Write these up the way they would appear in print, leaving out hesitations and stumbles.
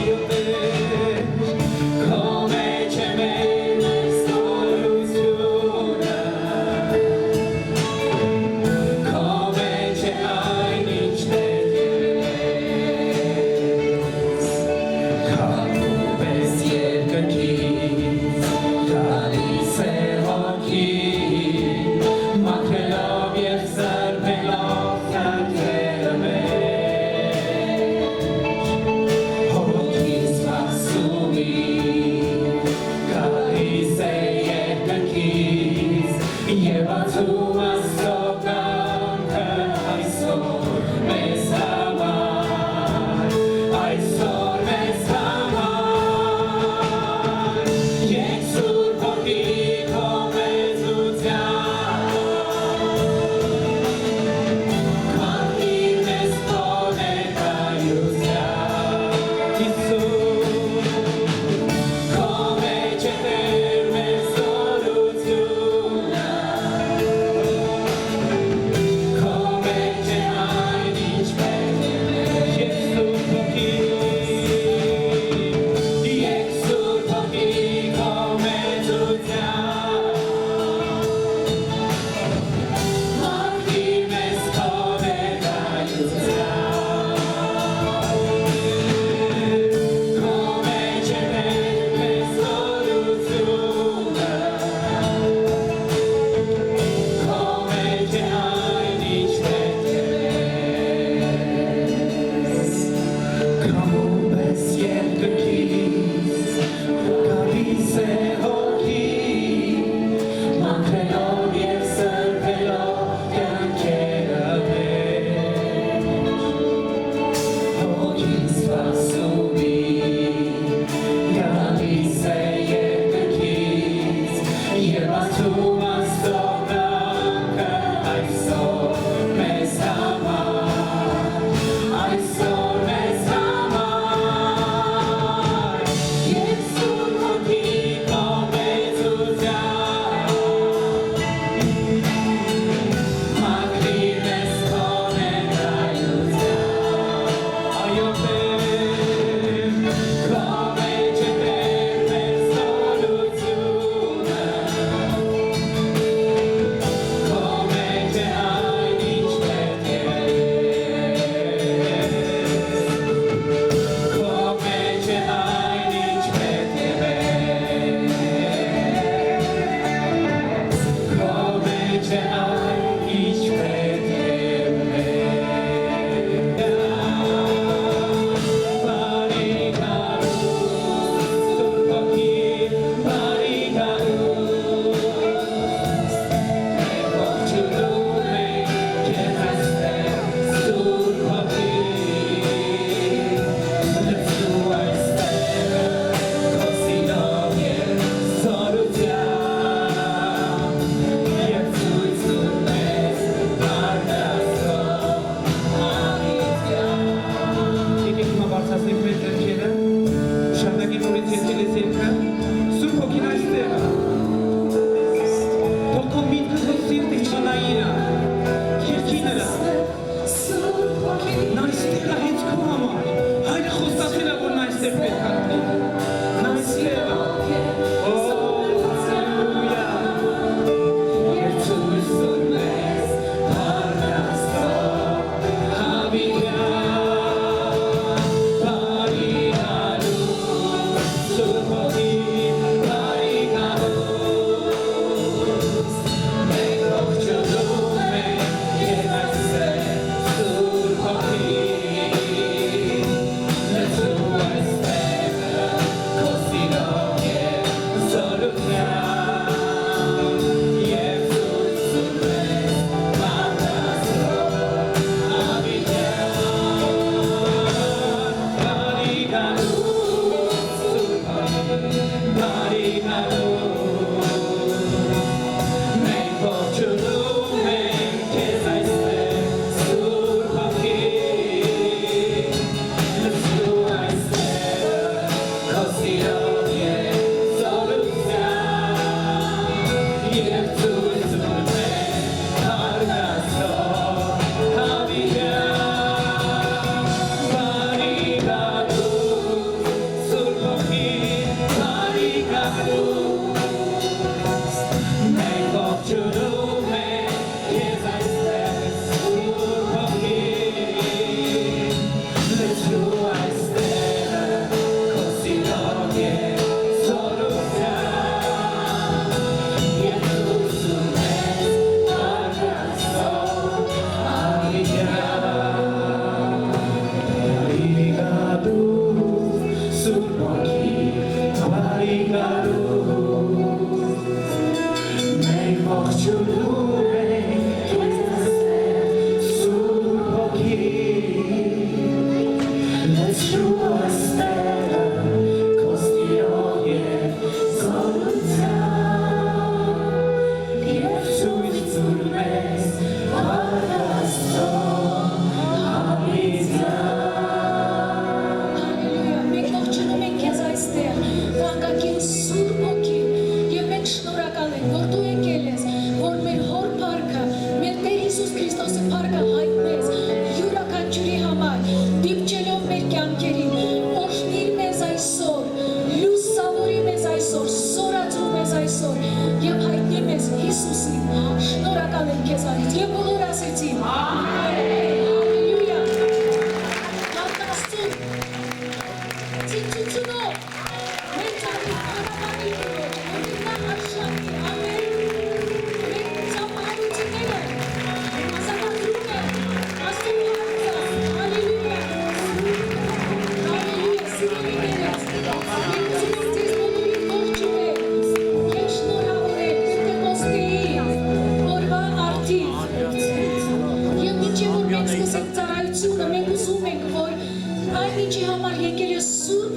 Yo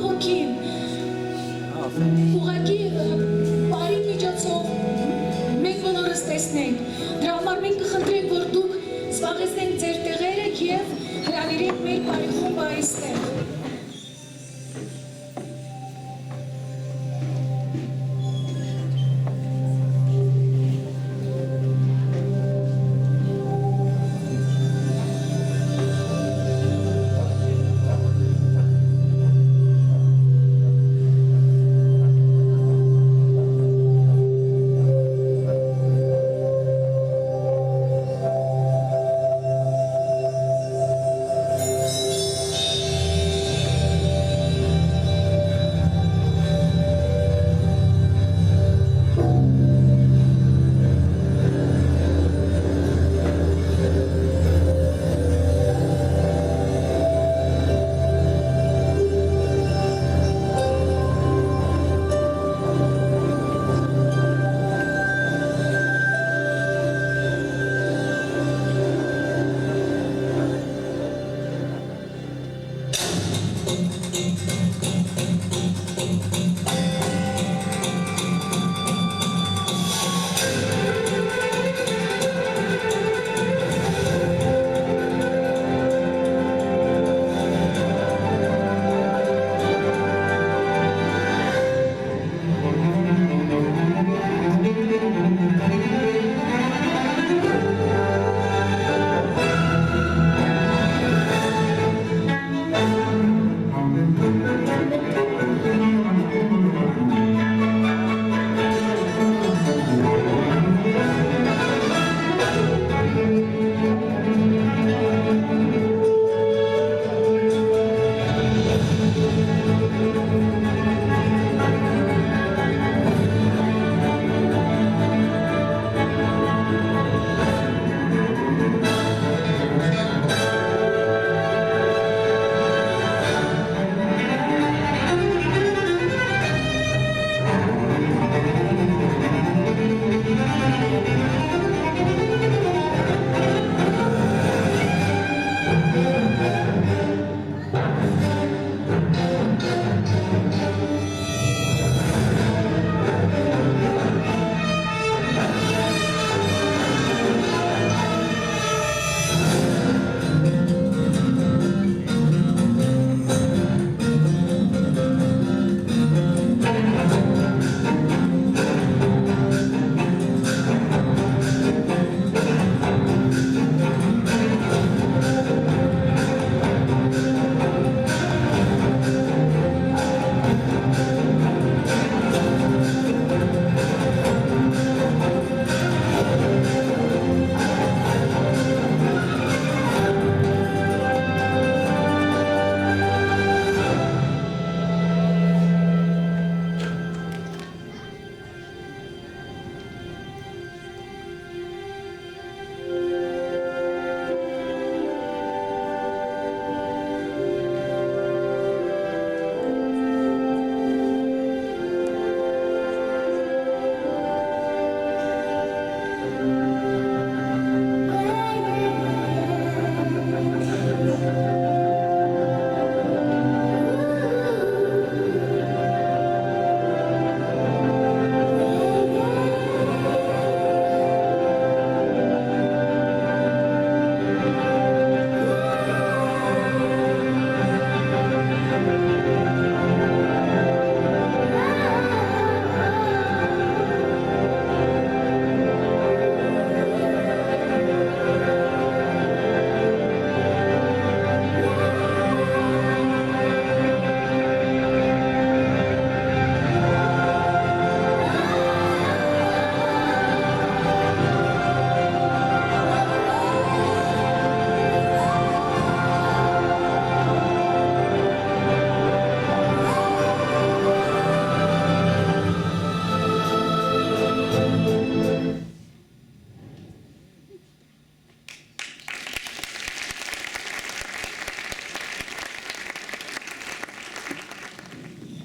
հոգին ուղղակի բարի միջոցով մենք բոլորս տեսնենք։ Դրա համար մենք կխնդրենք, որ դուք զբաղեցնենք ձեր տեղերը և հրավիրենք մեր բարի խումբը այստեղ։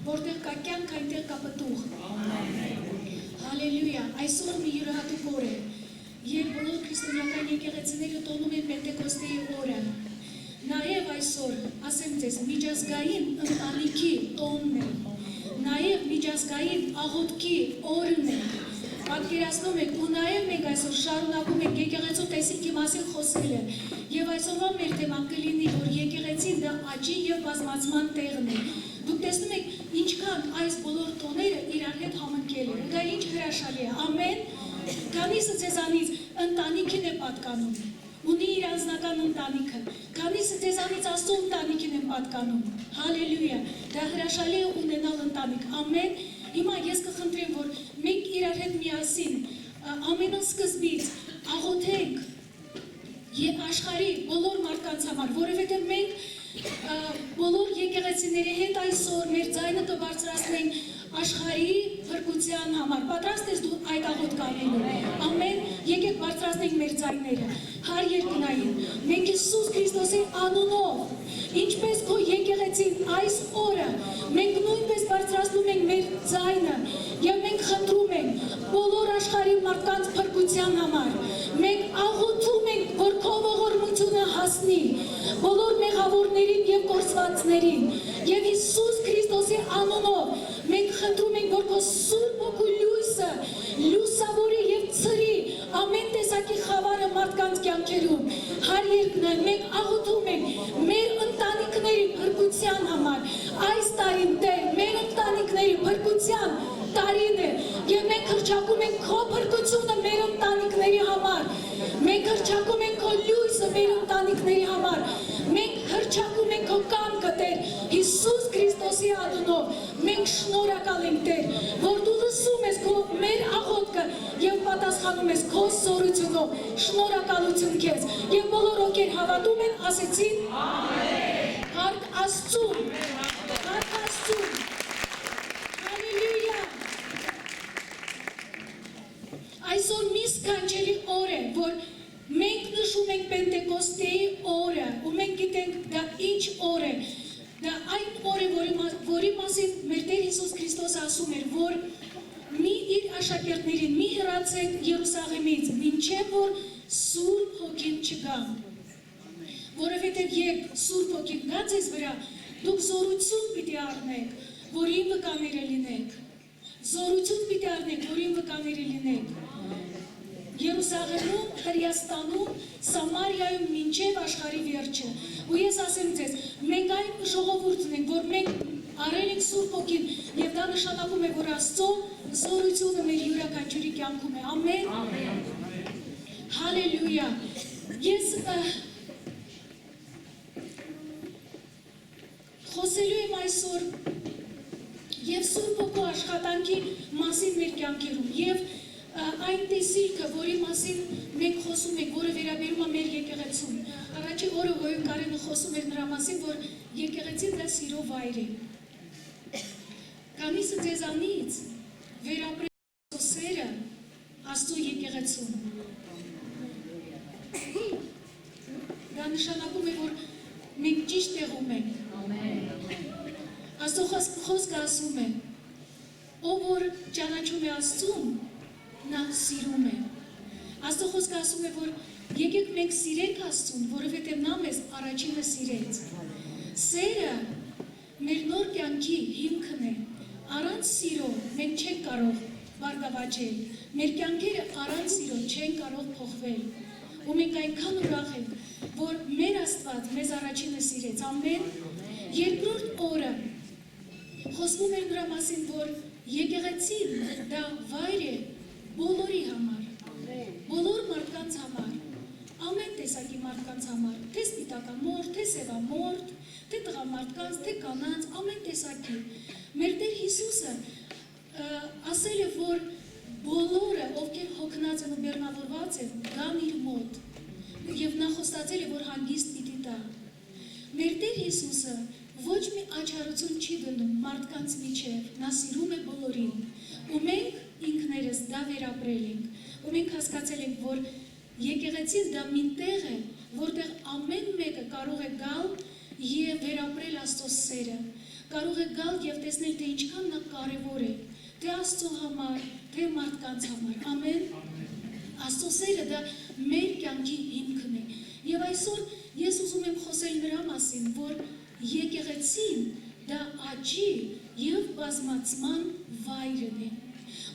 Որտեղ կա կյանք, այնտեղ կա պտուղ։ Հալելույա, այսօր մի յուրահատուկ օր է, երբ բոլոր քրիստոնեական եկեղեցիները տոնում են Պենտեկոստեի օրը։ Նաև այսօր, ասեմ ձեզ, միջազգային ընտանիքի տոնն է, նաև միջազգային աղոթքի օրն է, պատկերացնում եք, ու նաև մենք այսօր շարունակում ենք եկեղեցու տեսիքի մասին խոսելը, և այսօրվա մեր թեման կլինի, որ եկեղեցին դա աճի և բազմացման տեղն է։ Դուք տեսնում եք, ինչքան այս բոլոր տոները իրար հետ համընկել են, դա ինչ հրաշալի է, ամեն, քանիսը ձեզանից ընտանիքին է պատկանում, ունի իր անձնական ընտանիքը, քանիսը ձեզանից Աստծո ընտանիքին են պատկանում, հալելույա, դա հրաշալի է ունենալ ընտանիք, ամեն, հիմա ես կխնդրեմ, որ մենք իրար հետ միասին ամենասկզբից աղոթենք և աշխարհի բոլոր մարդկանց համար, որովհետև մենք բոլոր եկեղեցիների հետ այսօր մեր ձայնը կբարձրացնենք աշխարհի փրկության համար։ Պատրաստ ես դու այդ աղոթքը անելու։ Ամեն, եկեք բարձրացնենք մեր ձայները։ Հար երկնային, մենք Հիսուս Քրիստոսի անունով, ինչպես քո եկեղեցին այս օրը, մենք նույնպես բարձրացնում ենք մեր ձայնը եւ մենք խնդրում ենք բոլոր աշխարհի մարդկանց փրկության համար։ Մենք աղոթում ենք, որ քո ողորմությունը հասնի բոլոր մեղավորներին եւ կորսվածներին եւ Հիսուս Քրիստոսի անունով մենք խնդրում ենք, որ քո Սուրբ Հոգու լույսը լուսավորի եւ ցրի ամեն տեսակի խավարը մարդկանց կյանքերում։ Հար երկնային, մենք աղոթում ենք մեր ընտանիքների փրկության համար։ Այս տարին Տեր, մեր ընտանիքների փրկության տարին է եւ մենք հռչակում ենք քո փրկությունը մեր ընտանիքների համար։ Մենք հռչակում ենք քո լույսը մեր ընտանիքների համար։ Մենք հռչակում ենք քո կամքը, Տեր, Հիսուս Քրիստոսի անունով։ Մենք շնորհակալ ենք, Տեր, որ դու լսում ես քո մեր աղոթքը եւ պատասխանում ես քո զորությունով։ Շնորհակալություն քեզ։ Եվ բոլոր ովքեր հավատում են, ասեցին ամեն։ Հարկ Աստծուն։ Հարկ Աստծուն։ Հալելույա։ Այսօր մի սքանչելի օր է, որ մենք նշում ենք Պենտեկոստեի օրը, ու մենք գիտենք դա ինչ օր է, դա այն օր է, որի մասին մեր Տեր Հիսուս Քրիստոս ասում էր, որ մի իր աշակերտներին մի հեռացեք Երուսաղեմից, մինչև որ Սուրբ Հոգին չգա, որովհետև երբ Սուրբ Հոգին գա ձեզ վրա, դուք զորություն պիտի առնեք, որ իմ վկաները լինեք, զորություն պիտի առնեք, որ իմ վկաները լինեք, Երուսաղեմում, Հրեաստանում, Սամարիայում մինչև աշխարհի վերջը։ Ու ես ասեմ ձեզ, մենք այն ժողովուրդն ենք, որ մենք առել ենք Սուրբ Հոգին, եւ դա նշանակում է, որ Աստծո զորությունը մեր յուրաքանչյուրի կյանքում է։ Ամեն։ Հալելույա։ Ես խոսելու եմ այսօր եւ Սուրբ Հոգու աշխատանքի մասին մեր կյանքերում եւ այն տեսիլքը, որի մասին մենք խոսում ենք, որը վերաբերում է մեր եկեղեցուն։ Առաջի օրը Հոյուն Կարենը խոսում էր նրա մասին, որ եկեղեցին դա սիրո վայր է։ Քանիսը ձեզանից վերապրել Աստծո սերը Աստծո եկեղեցուն։ Դա նշանակում է, որ մենք ճիշտ տեղում ենք։ Աստծո խոսքը ասում է, ով որ ճանաչում է Աստծուն, նա սիրում է։ Աստծո խոսքը ասում է, որ եկեք մենք սիրենք Աստծուն, որովհետև նա մեզ առաջինը սիրեց։ Սերը մեր նոր կյանքի հիմքն է։ Առանց սիրո մենք չենք կարող բարգավաճել։ Մեր կյանքերը առանց սիրո չեն կարող փոխվել։ Ու մենք այնքան ուրախ ենք, որ մեր Աստված մեզ առաջինը սիրեց։ Ամեն։ Երկրորդ օրը խոսվում էր նրա մասին, որ եկեղեցին դա վայր է բոլորի համար, բոլոր մարդկանց համար, ամեն տեսակի մարդկանց համար, թե սպիտակամորթ, թե սևամորթ, թե տղամարդկանց, թե կանանց, ամեն տեսակի։ Մեր Տեր Հիսուսը ասել է, որ բոլորը, ովքեր հոգնած են ու բեռնավորված են, գան իր մոտ, եւ նա խոստացել է, որ հանգիստ պիտի տա։ Մեր Տեր Հիսուսը ոչ մի աչառություն չի դնում մարդկանց միջև, նա սիրում է բոլորին, ու մենք ինքներս դա վերապրել ենք, ու մենք հասկացել ենք, որ եկեղեցին դա մի տեղ է, որտեղ ամեն մեկը կարող է գալ եւ վերապրել Աստծո սերը, կարող է գալ եւ տեսնել, թե ինչքան նա կարեւոր է, թե Աստծո համար, թե մարդկանց համար, ամեն։ Աստծո սերը դա մեր կյանքի հիմքն է, եւ այսօր Ես ուզում եմ խոսել նրա մասին, որ եկեղեցին դա աճի եւ բազմացման վայրն է։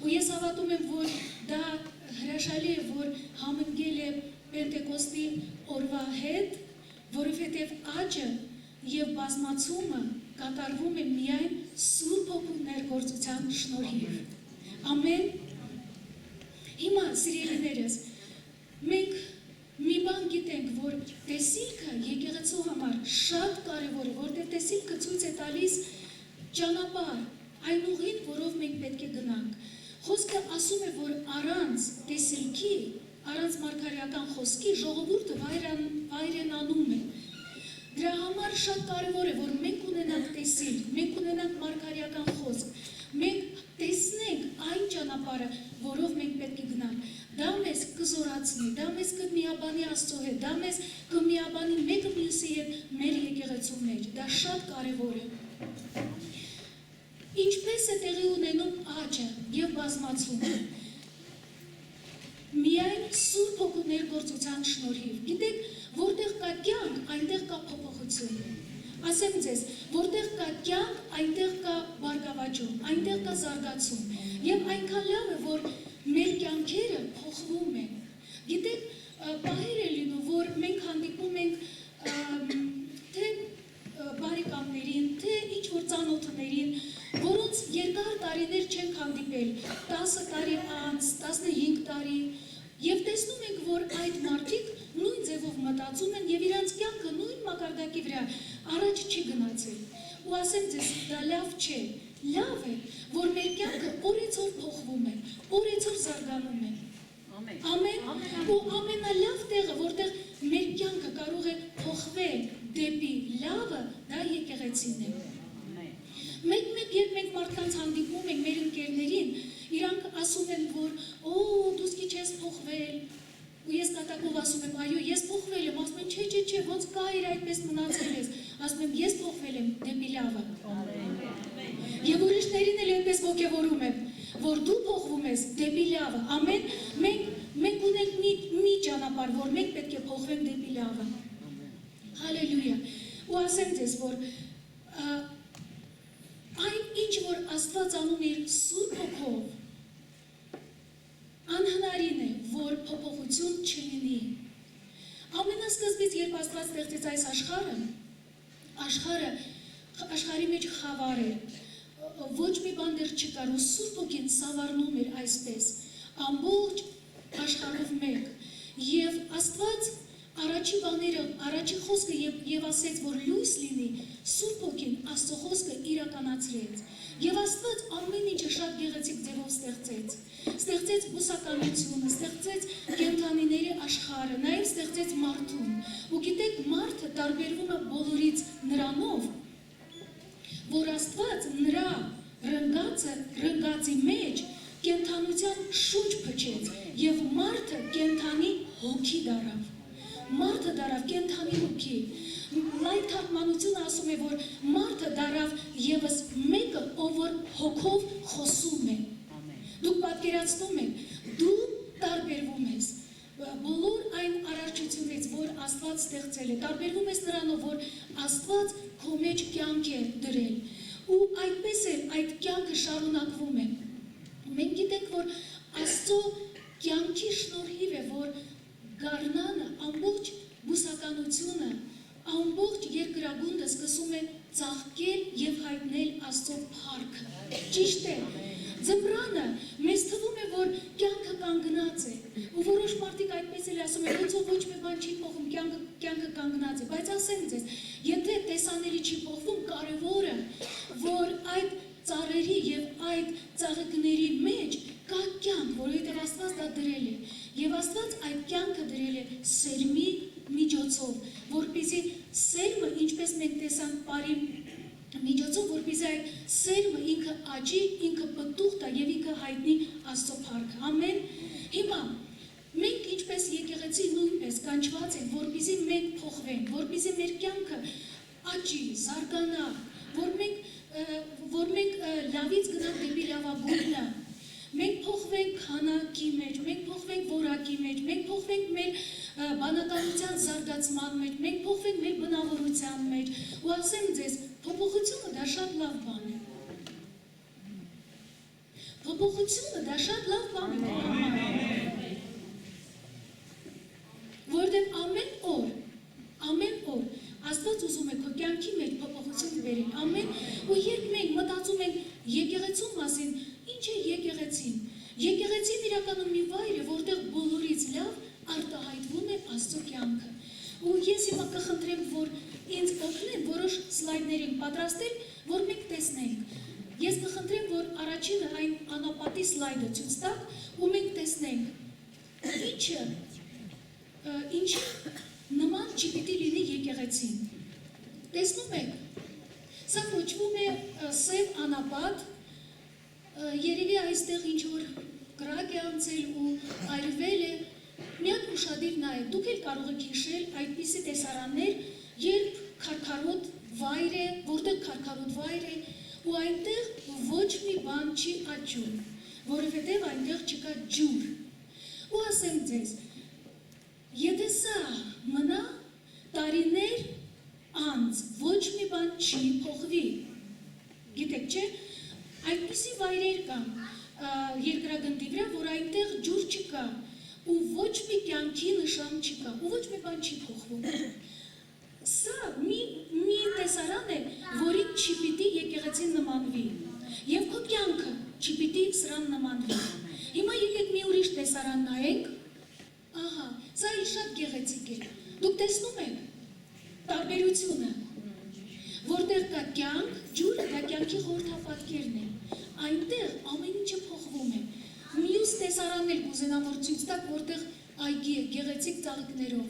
Ու ես հավատում եմ, որ դա հրաշալի է, որ համընկել է Պենտեկոստի օրվա հետ, որովհետև աճը եւ բազմացումը կատարվում է միայն Սուրբ Հոգու ներգործության շնորհիվ։ Ամեն։ Հիմա սիրելիներս, մենք մի բան գիտենք, որ տեսիլքը եկեղեցու համար շատ կարևոր է, որտեղ տեսիլքը ցույց է տալիս ճանապարհ, այն ուղին, որով մենք պետք է գնանք։ Խոսքը ասում է, որ առանց տեսիլքի, առանց մարգարեական խոսքի ժողովուրդը վայրենանում է։ Դրա համար շատ կարևոր է, որ մենք ունենանք տեսիլք, մենք ունենանք մարգարեական խոսք, մենք տեսնենք այն ճանապարհը, որով մենք պետք է գնանք։ Դա մեզ կզորացնի, դա մեզ կմիաբանի Աստծո հետ, դա մեզ կմիաբանի մեկը մյուսի հետ մեր եկեղեցու մեջ։ Դա շատ կարևոր է։ Ինչպես է տեղի ունենում աճը եւ բազմացումը։ Միայն Սուրբ Հոգու ներգործության շնորհիվ։ Գիտեք, որտեղ կա կյանք, այնտեղ կա փոփոխություն։ Ասեմ ձեզ, որտեղ կա կյանք, այնտեղ կա բարգավաճում, այնտեղ կա զարգացում։ Եվ այնքան լավ է, որ մեր կյանքերը փոխվում են։ Գիտեք, պահեր է լինում, որ մենք հանդիպում ենք թե բարեկամներին, թե ինչ-որ ծանոթներին, որոնց երկար տարիներ չենք հանդիպել, 10 տարի անց, 15 տարի, եւ տեսնում ենք, որ այդ մարդիկ նույն ձևով մտածում են եւ իրանց կյանքը նույն մակարդակի վրա առաջ չի գնացել։ Ու ասեմ ձեզ, դա լավ չէ։ Լավ է, որ մեր կյանքը օրեցօր փոխվում է, օրեցօր զարգանում է։ Ամեն։ Ու ամենալավ տեղը, որտեղ մեր կյանքը կարող է փոխվել դեպի լավը, դա եկեղեցին է։ Մեկ-մեկ երբ մենք մարդկանց հանդիպում ենք մեր ընկերներին, իրանք ասում են, որ դու սկի չես փոխվել, ու ես կատակով ասում եմ, այո, ես փոխվել եմ, ասում են, չէ, ոնց կա իր այդպես մնացել ես, ասում եմ, ես փոխվել եմ դեպի լավը։ Եվ ուրիշներին էլ այնպես ոգևորում եմ, որ դու փոխվում ես դեպի լավը։ Ամեն, մենք ունենք մի ճանապարհ, որ մենք պետք է փոխվենք դեպի լավը։ Հալելույա։ Ու ասեմ ձեզ, որ այն ինչ որ Աստված անում իր Սուրբ Հոգով, անհնարին է, որ փոփոխություն չլինի։ Ամենասկզբից, երբ Աստված ստեղծեց այս աշխարհի մեջ խավար էր, ոչ մի բան դեռ չկար, ու Սուրբ Հոգին սավառնում էր այսպես, ամբողջ աշխարհով մեկ, եւ Աստված առաջի խոսքը եւ ասեց, որ լույս լինի, Սուրբ Հոգին Աստծո խոսքը իրականացրեց։ Եվ Աստված ամեն ինչը շատ գեղեցիկ ձևով ստեղծեց բուսականությունը, ստեղծեց կենդանիների աշխարհը, նաեւ ստեղծեց մարդուն։ Ու գիտեք, մարդը տարբերվում է բոլորից նրանով, որ Աստված նրա ռնգածի մեջ կենդանության շունչ փչեց եւ մարդը կենդանի հոգի դարավ։ Մարդը դարավ կենդանի հոգի։ Լայն թարգմանությունը ասում է, որ մարդը դարավ եւս մեկը, ով որ հոգով խոսում է։ Դուք պատկերացնում եք, դու տարբերվում ես բոլոր այն արարչությունից, որ Աստված ստեղծել է, տարբերվում ես նրանով, որ Աստված քո մեջ կյանք է դրել։ Ու այդպես էլ այդ կյանքը շարունակվում է։ Մենք գիտենք, որ Աստծո կյանքի շնորհիվ է, որ գարնանը ամբողջ բուսականությունը, ամբողջ երկրագունդը սկսում է ծաղկել եւ հայտնել Աստծո փառքը։ Ճիշտ է։ Ձմռանը մեզ թվում է, որ կյանքը կանգնած է, ու որոշ մարդիկ այդպես էլ ասում են, ոնց ոչ մի բան չի փոխվում, կյանքը կանգնած է, բայց ասեմ ձեզ, եթե տեսանելի չի փոխվում, կարևորը, որ այդ ծառերի եւ այդ ծաղիկների մեջ կա կյանք, որովհետեւ Աստված դա դրել է, եւ Աստված այդ կյանքը դրել է սերմի միջոցով, որպեսզի սերմը, ինչպես մենք տեսանք բարի միջոցով, որպեսզի այդ սերմը ինքը աճի, ինքը պտուղ տա եւ ինքը հայտնի Աստծո փառքը։ Ամեն։ Հիմա մենք ինչպես եկեղեցի նույնպես կանչված ենք, որպեսզի մենք փոխվենք, որպեսզի մեր կյանքը աճի, զարգանա, որ մենք լավից գնանք դեպի լավագույնը։ Մենք փոխվենք քանակի մեջ, մենք փոխվենք որակի մեջ, մենք փոխվենք մեր բանականության զարգացման մեջ, մենք փոխվենք մեր բնավորության մեջ, ու ասեմ ձեզ, փոփոխությունը դա շատ լավ բան է։ Փոփոխությունը դա շատ լավ բան է։ Որտեղ ամեն օր Աստված ուզում է քո կյանքի մեջ փոփոխություն բերել, ու երբ մենք մտածում ենք եկեղեցու մասին, ինչ է եկեղեցին։ Եկեղեցին իրականում մի վայր է, որտեղ բոլորից լավ արտահայտվում է Աստծո կյանքը։ Ու ես հիմա կխնդրեմ, որ ինձ օգնեն որոշ սլայդներ եմ պատրաստել, որ մենք տեսնենք։ Ես կխնդրեմ, որ առաջինը այն անապատի սլայդը ցույց տաք, ու մենք տեսնենք ինչը նման չպիտի լինի եկեղեցին։ Տեսնում եք, սա կոչվում է սև անապատ, երևի այստեղ ինչ-որ կրակ է անցել ու այրվել է, մի հատ ուշադիր նայեք, դուք էլ կարող եք հիշել այդպիսի տեսարաններ, երբ քարքարոտ վայր է, որտեղ քարքարոտ վայր է, ու այնտեղ ոչ մի բան չի աճում, որովհետև այնտեղ չկա ջուր։ Ու ասեմ ձեզ, եթե սա մնա տարիներ անց, ոչ մի բան չի փոխվի։ Գիտեք, չէ՞, այդպիսի վայրեր կան երկրագնդի վրա, որ այնտեղ ջուր չկա, ու ոչ մի կյանքի նշան չկա, ու ոչ մի բան չի փոխվում։ Սա մի տեսարան է, որին չպիտի եկեղեցին նմանվի, եւ քո կյանքը չպիտի սրան նմանվի։ Հիմա եկեք մի ուրիշ տեսարան նայենք, ահա, սա իր շատ գեղեցիկ է, դուք տեսնում եք տարբերությունը, որտեղ կա կյանք, ջուրը դա կյանքի խորհրդապատկերն է, այնտեղ ամեն ինչը փոխվում է։ Մյուս տեսարաններ կուզենամ, որ ցույց տաք, որտեղ այգի է գեղեցիկ ծաղիկներով։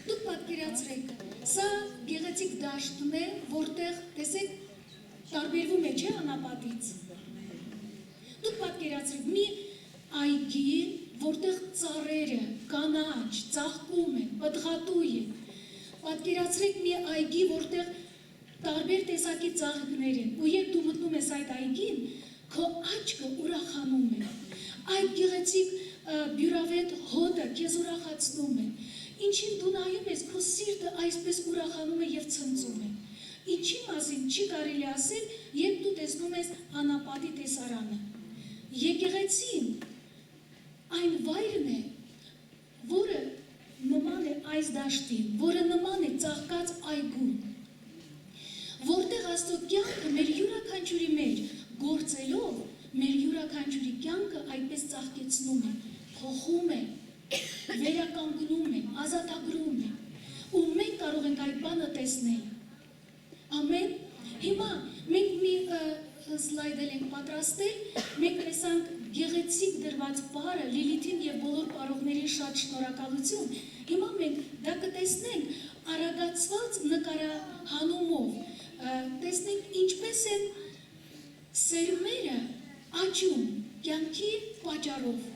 Դուք պատկերացրեք, սա գեղեցիկ դաշտն է, որտեղ, տեսեք, տարբերվում է, չէ, անապատից։ Դուք պատկերացրեք, մի այգի, որտեղ ծառերը կանաչ, ծաղկում են, պտղատու են։ Պատկերացրեք մի այգի, որտեղ տարբեր տեսակի ծաղիկներ են, ու երբ դու մտնում ես այդ այգին, քո աչքը ուրախանում է, այդ գեղեցիկ բյուրավետ հոտը քեզ ուրախացնում է, ինչին դու նայում ես, քո սիրտը այսպես ուրախանում է և ցնծում է, ինչի մասին չի կարելի ասել, երբ դու տեսնում ես անապատի տեսարանը։ Եկեղեցին այն վայրն է, որը նման է այս դաշտին, որը նման է ծաղկած այգուն, որտեղ Աստծո կյանքը մեր յուրաքանչյուրի մեջ գործելով, մեր յուրաքանչյուրի կյանքը այդպես ծաղկեցնում է, փոխում է, վերականգնում է, ազատագրում է, ու մենք կարող ենք այդ բանը տեսնել։ Ամեն, հիմա մենք մի սլայդ ենք պատրաստել, մենք տեսանք գեղեցիկ դրված պարը, Լիլիթին և բոլոր պարողներին շատ շնորհակալություն, հիմա մենք դա կտեսնենք արագացված նկարահանումով, տեսնենք ինչպես են սերմերը աճում կյանքի պատճառով։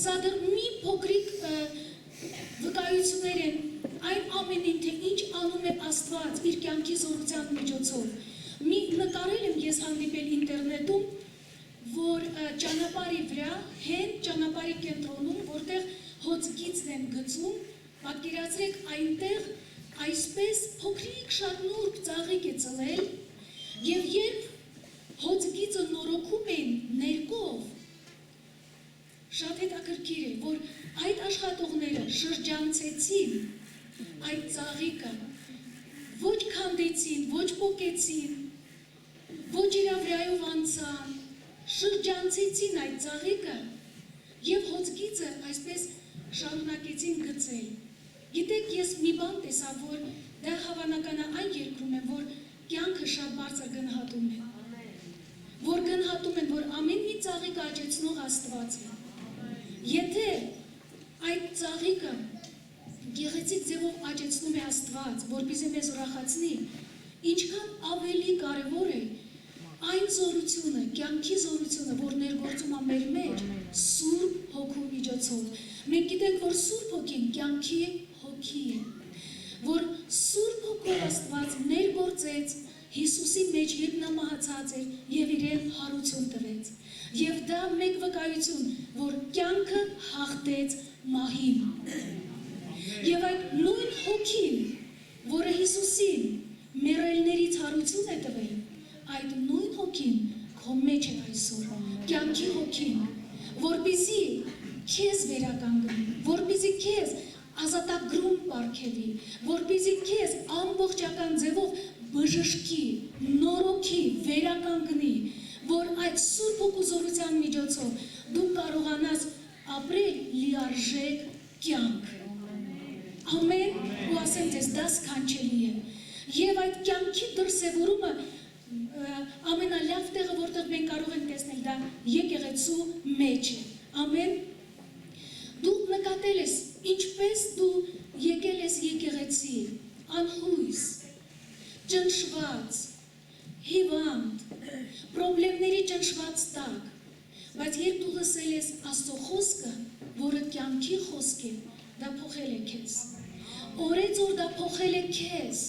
Սա դեռ մի փոքրիկ վկայություններ են այն ամենին, թե ինչ անում է Աստված իր կյանքի զորության միջոցով։ Մի նկարել եմ ես հանդիպել ինտերնետում, որ ճանապարհի վրա, հեն ճանապարհի կենտրոնում, որտեղ հոցգիծն են գցում, պատկերացրեք այնտեղ այսպես փոքրիկ շատ նուրբ ծաղիկ է ծլել, եւ երբ հոցգիծը նորոգում են ներկով, շատ հետաքրքիր է, որ այդ աշխատողները շրջանցեցին այդ ծաղիկը, ոչ քանդեցին, ոչ պոկեցին, ոչ իրա վրայով անցան, շրջանցեցին այդ ծաղիկը եւ հոցգիծը այսպես շարունակեցին գծել։ Գիտեք, ես մի բան տեսա, որ դա հավանական է այն երկրում է, որ կյանքը շատ բարձր գնահատում է։ Որ գնահատում են, որ ամեն մի ծաղիկ աճեցնող Աստված է։ Եթե այդ ծաղիկը գեղեցիկ ձևով աճեցնում է Աստված, որպեսզի մեզ ուրախացնի, ինչքան ավելի կարևոր է այն զորությունը, կյանքի զորությունը, որ ներգործում է մեր մեջ Սուրբ Հոգու միջոցով։ Մենք գիտենք, որ Սուրբ Հոգին կյանքի հոգի է, որ Սուրբ Հոգով Աստված ներգործեց Հիսուսի մեջ, երբ նա մահացած էր եւ իրեն հարություն տվեց։ Եվ դա մեկ վկայություն, որ կյանքը հաղթեց մահին։ Եվ այդ նույն հոգին, որը Հիսուսին մեռելներից հարություն է տվել, այդ նույն հոգին քո մեջ է այսօր, կյանքի հոգին, որպեսզի քեզ վերականգնի, որպեսզի քեզ ազատագրում պարգևի, որպեսզի քեզ ամբողջական ձևով բժշկի, նորոգի, վերականգնի, որ այդ Սուրբ Հոգու զորության միջոցով դու կարողանաս ապրել լիարժեք կյանք։ Ամեն, ու ասեմ ձեզ, դա սքանչելի է։ Եվ այդ կյանքի դրսևորումը ամենալավ տեղը, որտեղ մենք կարող ենք տեսնել, դա եկեղեցու մեջ է։ Ամեն, դու նկատել ես, ինչպես դու եկել ես եկեղեցի, անհույս, ճնշված, հիվանդ, պրոբլեմների ճնշված տակ, բայց երբ դու լսել ես Աստծո խոսքը, որը կյանքի խոսք է, դա փոխել է քեզ։ Օրեցօր դա փոխել է քեզ։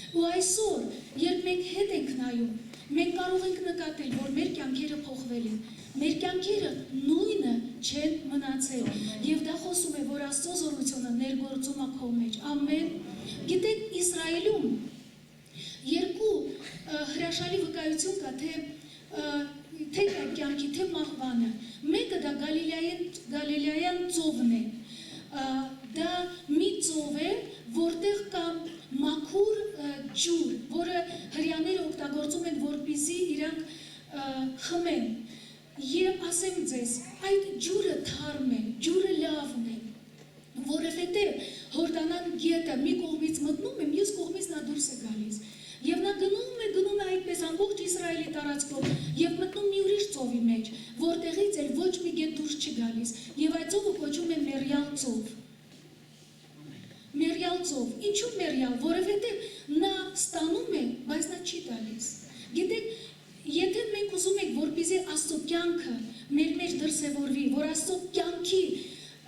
Ու այսօր, երբ մենք հետ ենք նայում, մենք կարող ենք նկատել, որ մեր կյանքերը փոխվել են։ Մեր կյանքերը նույնը չեն մնացել։ Եվ դա խոսում է, որ Աստծո զորությունը ներգործում է քո մեջ։ Ամեն։ Գիտեք, Իսրայելում երկու հրաշալի վկայություն կա, թե կյանքի, թե մահվանը։ Մեկը դա Գալիլեյան ծովն է։ Դա մի ծով է, որտեղ կա մաքուր ջուր, որը հրեաները օգտագործում են, որպեսզի իրանք խմեն։ Եվ ասեմ ձեզ, այդ ջուրը թարմ է, ջուրը լավն է, որովհետև Հորդանան գետը մի կողմից մտնում է, մյուս կողմից նա դուրս է գալիս։ Եվ նա գնում է այդպես ամբողջ Իսրայելի տարածքով եւ մտնում մի ուրիշ ծովի մեջ, որտեղից էլ ոչ մի գետ դուրս չի գալիս։ Եվ այդ ծովը կոչվում է Մերյալ ծով։ Մերյալ ծով։ Ինչու Մերյալ? Որովհետև նա ստանում է, բայց նա չի տալիս։ Գիտեք, եթե մենք ուզում ենք, որպեսզի Աստծո կյանքը մեր մեջ դրսևորվի, որ Աստծո կյանքի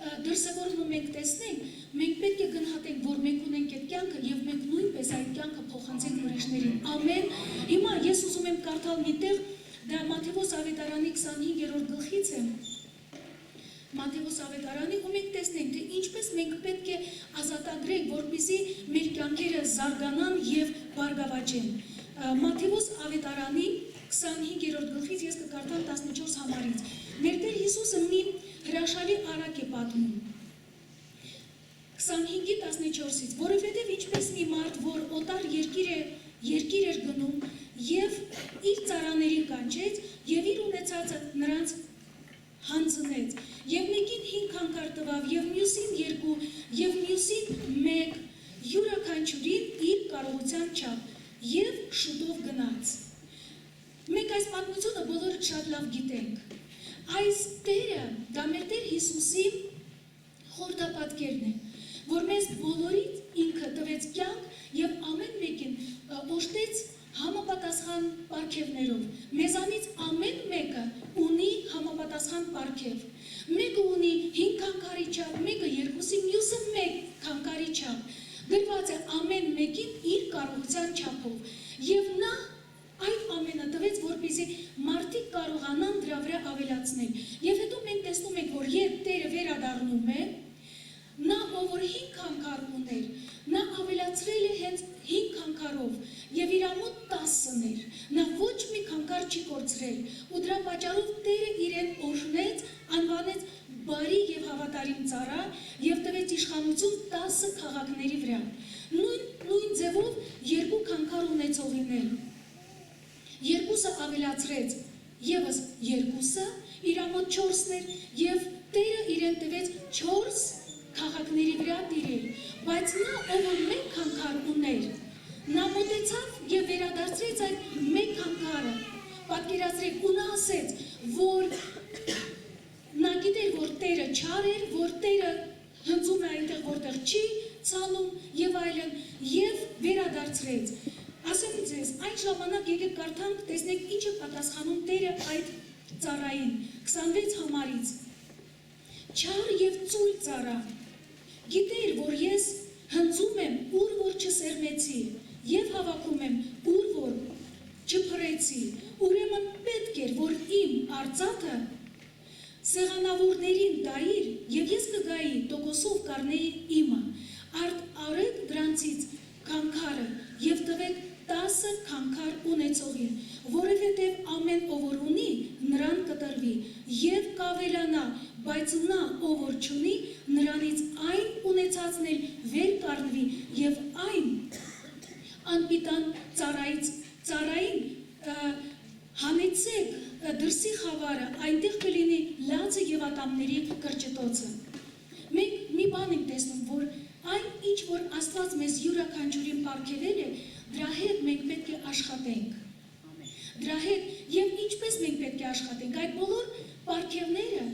դրսևորումը մենք տեսնենք, մենք պետք է գնահատենք, որ մենք ունենք այդ կյանքը եւ մենք նույնպես այդ կյանքը փոխանցենք ուրիշներին։ Ամեն։ Հիմա ես ուզում եմ կարդալ մի տեղ, դա Մատթեոս ավետարանի 25-րդ գլխից է։ Մատթեոս ավետարանի, ու մենք տեսնենք, թե ինչպես մենք պետք է ազատագրենք, որպեսզի մեր կյանքերը զարգանան եւ բարգավաճեն։ Մատթեոս ավետարանի 25-րդ գլխից ես կկարդամ 14 համարից։ Մեր Տեր Հիսուսը մի հրաշալի արակ է պատմում։ 25-14-ից, որովհետև ինչպես մի մարդ, որ օտար երկիր էր գնում եւ իր ծառաներին կանչեց եւ իր ունեցածը նրանց հանձնեց եւ մեկին 5 անգար տվավ եւ մյուսին 2 եւ մյուսին 1 յուրաքանչյուրին իր կարողության չափ եւ շուտով գնաց։ Մենք այս պատմությունը բոլորը շատ լավ գիտենք։ Այս Տերը, դա մեր Տեր Հիսուսի խորհրդապատկերն է, որ մեզ բոլորից ինքը տվեց կյանք եւ ամեն մեկին օժտեց համապատասխան պարգևներով։ Մեզանից ամեն մեկը ունի համապատասխան պարգև։ Մեկը ունի 5 քանկարի չափ, գրված է ամեն մեկին իր կարողության չափով, եւ նա այդ ամենը տվեց, որպեսզի մարդիկ կարողանան դրա վրա ավելացնել։ Եվ հետո մենք տեսնում ենք, որ երբ Տերը վերադառնում է, նա ով որ 5 քանկար ուներ, նա ավելացրել է հենց 5 քանկարով եւ իր մոտ 10-ներ։ Նա ոչ մի քանկար չի կորցրել, ու դրա պատճառով Տերը իրեն օրհնեց, անվանեց բարի եւ հավատարիմ ծառա եւ տվեց իշխանություն 10 քաղաքների վրա։ Նույն ձևով 2 քանկար ունեցողին էլ երկուսը ավելացրեց, եւս երկուսը, իր մոտ 4-ներ եւ Տերը իրեն տվեց 4 քաղաքների վրա տիրել, բայց նա ով որ 1 քանկար ուներ, նա մոտեցավ եւ վերադարձրեց այդ 1 քանկարը, պատկերացրեք, ու նա ասեց, որ նա գիտեր, որ Տերը չար էր, որ Տերը հնձում է այնտեղ, որտեղ չի ցանում եւ այլն, եւ վերադարձրեց։ Ասեմ ձեզ, այն ժամանակ եկեք կարդանք, տեսնեք ինչ է պատասխանում Տերը այդ ծառային, 26 համարից։ Չար եւ ծույլ ծառա, գիտեր, որ ես հնձում եմ, ուր որ չսերմեցի, եւ հավաքում եմ, ուր որ չփռեցի, ուրեմն պետք էր, որ իմ արծաթը սեղանավորներին տայիր, եւ ես կգայի տոկոսով կառնեի իմը, արեք դրանցից քանկարը եւ տվեք 10 քանկար ունեցողին, որովհետև ամեն ով որ ունի, նրան կտրվի եւ կավելանա, բայց նա ով որ չունի, նրանից այն ունեցածն էլ վեր կառնվի եւ այն անպիտան ծառային հանեցեք դրսի խավարը, այնտեղ կլինի լացը եւ ատամների կրճտոցը։ Մենք մի բան ենք տեսնում, որ այն ինչ որ Աստված մեզ յուրաքանչյուրին պարգևել է, դրա հետ մենք պետք է աշխատենք։ Դրա հետ եւ ինչպես մենք պետք է աշխատենք, այդ բոլոր պարգևները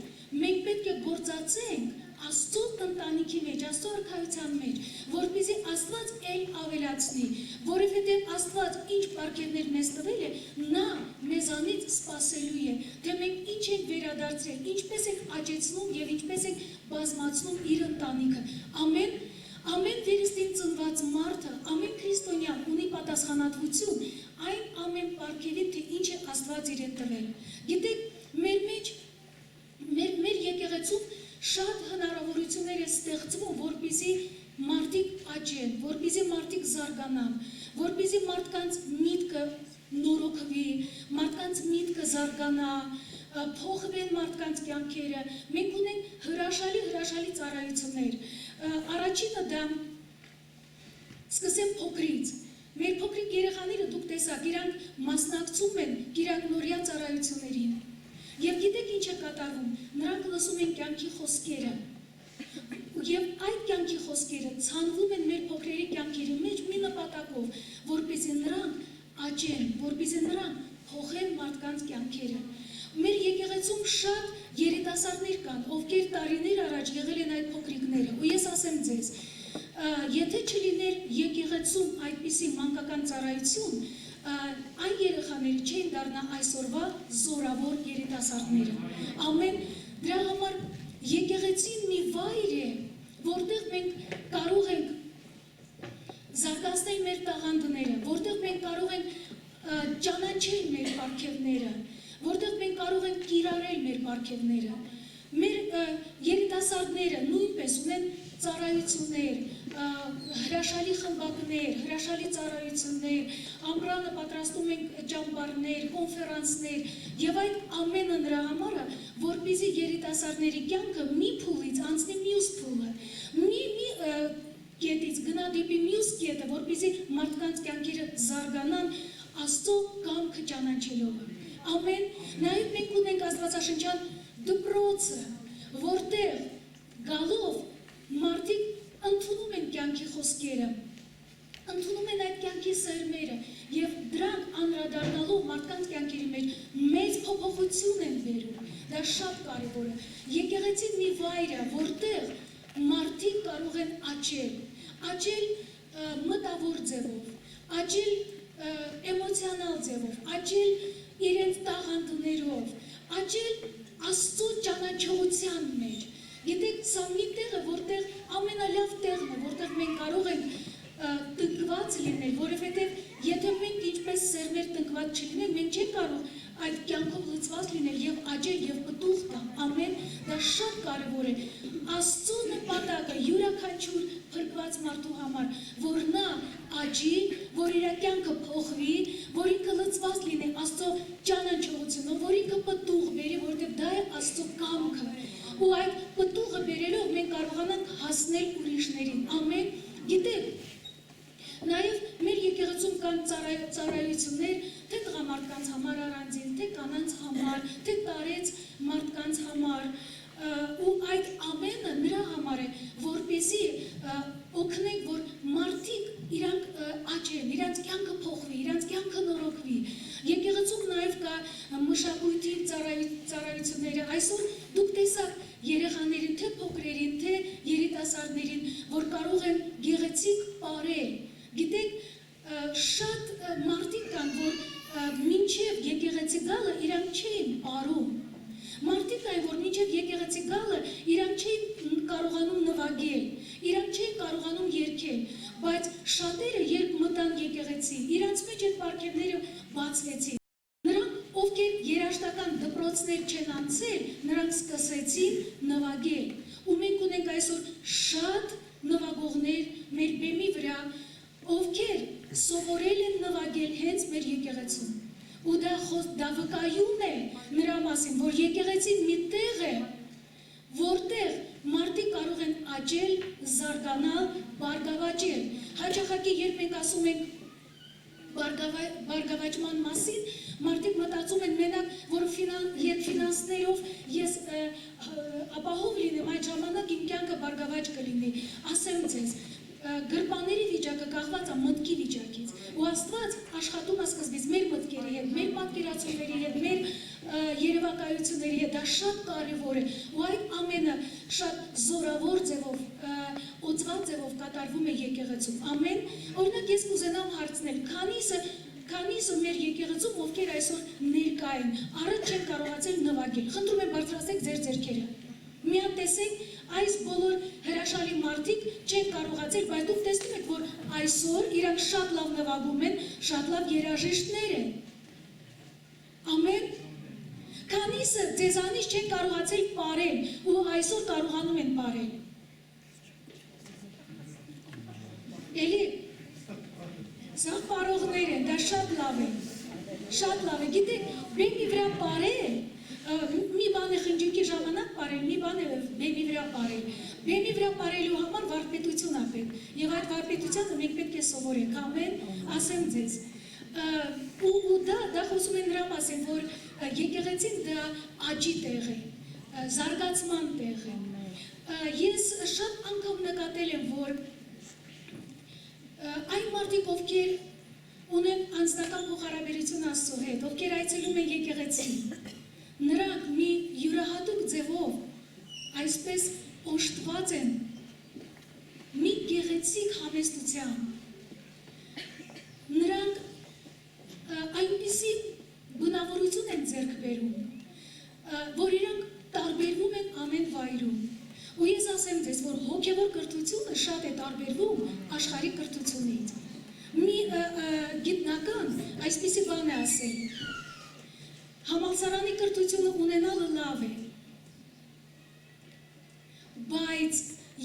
մենք պետք է գործածենք Աստծո ընտանիքի մեջ, Աստծո արքայության մեջ, որպեսզի Աստված էլ ավելացնի, որովհետև Աստված ինչ պարգևներ մեզ տվել է, նա մեզանից սպասելու է, թե մենք ինչ ենք վերադարձրել, ինչպես ենք աճեցնում եւ ինչպես ենք բազմացնում իր ընտանիքը։ Ամեն վերստին ծնված մարդը, ամեն քրիստոնյան ունի պատասխանատվություն այն ամեն պարգևին, թե ինչ է Աստված իրեն տվել։ Գիտեք, մեր եկեղեցում շատ հնարավորություններ է ստեղծվում, որպեսզի մարդիկ աճեն, որպեսզի մարդիկ զարգանան, որպեսզի մարդկանց միտքը նորոգվի, մարդկանց միտքը զարգանա, փոխվեն մարդկանց կյանքերը։ Մենք ունենք հրաշալի ծառայություններ։ Առաջինը դա սկսեմ փոքրից։ Մեր փոքրիկ երեխաները դուք տեսաք, իրանք մասնակցում են կիրանքնորյա ծառայություններին։ Եվ գիտեք ինչ է կատարվում, նրանք լսում են կյանքի խոսքերը, և այդ կյանքի խոսքերը ցանվում են մեր փոքրերի կյանքերի մեջ մի նպատակով, որպեսզի նրանք աճեն, որպեսզի նրանք փոխեն մարդկանց կյանքերը։ Մեր եկեղեցում շատ երիտասարդներ կան, ովքեր տարիներ առաջ եղել են այդ փոքրիկները, ու ես ասեմ ձեզ, եթե չլիներ եկեղեցում այդպիսի մանկական ծառայություն, այն երեխաները չէին դառնա այսօրվա զորավոր երիտասարդները։ Դրա համար եկեղեցին մի վայր է, որտեղ մենք կարող ենք զարգացնել մեր տաղանդները, որտեղ մենք կարող ենք ճանաչել մեր պարգևները, որտեղ մենք կարող ենք կիրառել մեր պարգևները։ Մեր երիտասարդները նույնպես ունեն ծառայություններ, հրաշալի խմբակներ, հրաշալի ծառայություններ, ամռանը պատրաստում ենք ճամբարներ, կոնֆերանսներ, եւ այդ ամենը նրա համար է, որպեսզի երիտասարդների կյանքը մի փուլից անցնի մյուս փուլը, մի կետից գնա դեպի մյուս կետը, որպեսզի մարդկանց կյանքերը զարգանան Աստծո կամքը ճանաչելով։ Նաեւ մենք ունենք աստվածաշնչյան դպրոցը, որտեղ գալով մարդիկ ընդունում են կյանքի խոսքերը, ընդունում են այդ կյանքի սերմերը եւ դրանք անդրադառնալով մարդկանց կյանքերի մեջ մեծ փոփոխություն են բերում։ Դա շատ կարեւոր է։ Եկեղեցին մի վայր է, որտեղ մարդիկ կարող են աճել մտավոր ձևով, աճել էմոցիոնալ ձևով, աճել իրենց տաղանդներով, աճել Աստծո ճանաչողության մեջ։ Գիտեք, սա մի տեղը, որտեղ ամենալավ տեղն է, որտեղ մենք կարող ենք տնկված լինել, որովհետև եթե մենք ինչպես սերմեր տնկված չլինենք, մենք չենք կարող այդ կյանքով լցված լինել եւ աճել եւ պտուղ տալ, ամեն, դա շատ կարևոր է։ Աստծո նպատակը յուրաքանչյուր փրկված մարդու համար, որ նա աճի, որ իր կյանքը փոխվի, որ ինքը լցված լինի Աստծո ճանաչողությունով, որ ինքը պտուղ բերի, որտեղ դա է Աստծո կամքը։ Ու այդ պտուղը բերելով մենք կարողանանք հասնել ուրիշներին, ամեն, գիտեք, նաև մեր եկեղեցում կան ծառայություններ, թե տղամարդկանց համար առանձին, թե կանանց համար, թե տարեց մարդկանց համար, ու այդ ամենը նրա համար է, որպեսզի օգնենք, որ մարդիկ իրանք աճեն, իրանց կյանքը փոխվի, իրանց կյանքը նորոգվի։ Եկեղեցում նաև կա մշակույթի ծառայությունները, այսօր դուք տեսաք երեխաներին, թե փոքրերին, թե երիտասարդներին, որ կարող են գեղեցիկ պարել։ Գիտեք, շատ մարդիկ կան, որ մինչև եկեղեցի գալը իրանք չէին պարում։ Մարդիկ կան, որ մինչև եկեղեցի գալը իրանք չէին կարողանում նվագել, իրանք չէին կարողանում երգել, բայց շատերը երբ մտան եկեղեցի, իրանց մեջ այդ պարգևները բացվեցին։ Նրանք, ովքեր երաժշտական դպրոցներ չեն անցել, նրանք սկսեցին նվագել։ Ու մենք ունենք այսօր շատ նվագողներ մեր բեմի վրա, ովքեր սովորել են նվագել հենց մեր եկեղեցում։ Ու դա վկայում է նրա մասին, որ եկեղեցին մի տեղ է, որտեղ մարդիկ կարող են աճել, զարգանալ, բարգավաճել։ Հաճախակի երբ մենք ասում ենք բարգավաճման մասին, մարդիկ մտածում են մենակ, որ երբ ֆինանսներով ես ապահով լինեմ, այդ ժամանակ իմ կյանքը բարգավաճ կլինի։ Ասեմ ձեզ, գրպանների վիճակը կախված է մտքի վիճակից, ու Աստված աշխատում է սկզբից մեր մտքերի հետ, մեր պատկերացումների հետ, մեր երևակայությունների հետ, դա շատ կարևոր է, ու այդ ամենը շատ զորավոր ձևով, օծված ձևով կատարվում է եկեղեցում, ամեն, օրինակ ես կուզենամ հարցնել, քանիսը մեր եկեղեցում, ովքեր այսօր ներկա են, առաջ չեն կարողացել նվագել, խնդրում եմ բարձրացեք ձեր ձեռքերը, միան տեսեք, այս բոլոր հրաշալի մարդիկ չեն կարողացել, բայց դուք տեսնում եք, որ այսօր իրանք շատ լավ նվագում են, շատ լավ երաժիշտներ են։ Ամեն։ Քանիսը ձեզանից չեն կարողացել պարել, ու այսօր կարողանում են պարել։ Էլի, սա պարողներ են, դա շատ լավ է, շատ լավ է, գիտեք, բեմի վրա պարել, մի բան է խնջույքի ժամանակ պարել, մի բան է բեմի վրա պարել։ Բեմի վրա պարելու համար վարպետություն է պետք, եւ այդ վարպետությանը մենք պետք է սովորենք, ամեն, ասեմ ձեզ։ Ու դա խոսում է նրա մասին, որ եկեղեցին դա աճի տեղ է, զարգացման տեղ է։ Ես շատ անգամ նկատել եմ, որ այն մարդիկ, ովքեր ունեն անձնական փոխհարաբերություն Աստծո հետ, ովքեր այցելում են եկեղեցին, նրանք մի յուրահատուկ ձևով այսպես օժտված են մի գեղեցիկ համեստությամբ։ Նրանք այնպիսի բնավորություն են ձեռք բերում, որ իրանք տարբերվում են ամեն վայրում։ Ու ես ասեմ ձեզ, որ հոգևոր կրթությունը շատ է տարբերվում աշխարհի կրթությունից։ Մի գիտնական այսպիսի բան է ասել. Համալսարանի կրթությունը ունենալը լավ է, բայց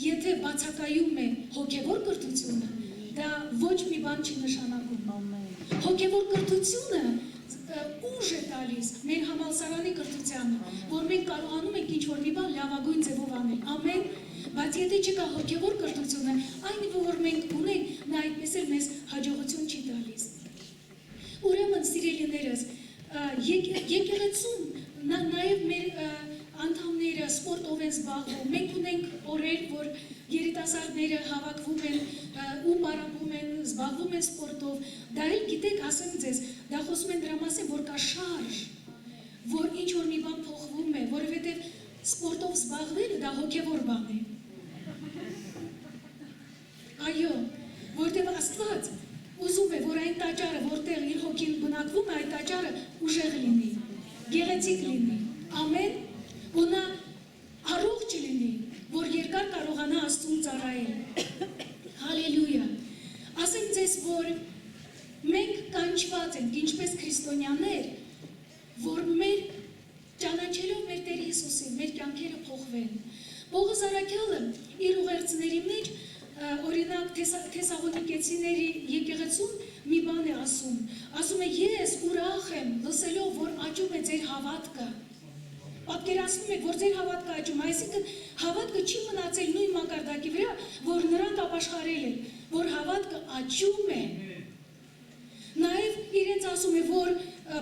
եթե բացակայում է հոգևոր կրթությունը, դա ոչ մի բան չի նշանակում։ Հոգևոր կրթությունը ուժ է տալիս մեր համալսարանի կրթությանը, որ մենք կարողանում ենք ինչ-որ մի բան լավագույն ձևով անել, ամեն, բայց եթե չկա հոգևոր կրթությունը, այն որ մենք ունենք, նա այդպես էլ մեզ հաջողություն չի տալիս։ Ուրեմն, սիրելիներս, եկեղեցում նաև մեր անդամները սպորտով են զբաղվում, մենք ունենք օրեր, որ երիտասարդները հավաքվում են ու պարապում են, զբաղվում են սպորտով, դա էլ գիտեք, ասեմ ձեզ, դա խոսում են դրա մասին, որ կա շարժ, որ ինչ-որ մի բան փոխվում է, որովհետև սպորտով զբաղվելը դա հոգևոր բան է։ Այո, որտեղ Աստված ուզում է, որ այն տաճարը, որտեղ իր հոգին բնակվում է, այդ տաճարը ուժեղ լինի, գեղեցիկ լինի, ամեն, ու նա առողջ լինի, փոխվեն։ Պողոս Արաքյալը իր ուղերձների մեջ օրինակ Թեսաղոնիկեցիների եկեղեցուն մի բան է ասում։ Ասում է ես ուրախ եմ լսելով, որ աճում է ձեր հավատքը։ Պատկերացնում եք, որ ձեր հավատքը աճում, այսինքն հավատքը չի մնացել նույն մակարդակի վրա, որ նրան ապաշխարել է, որ հավատքը աճում է։ Նաև իրենց ասում է, որ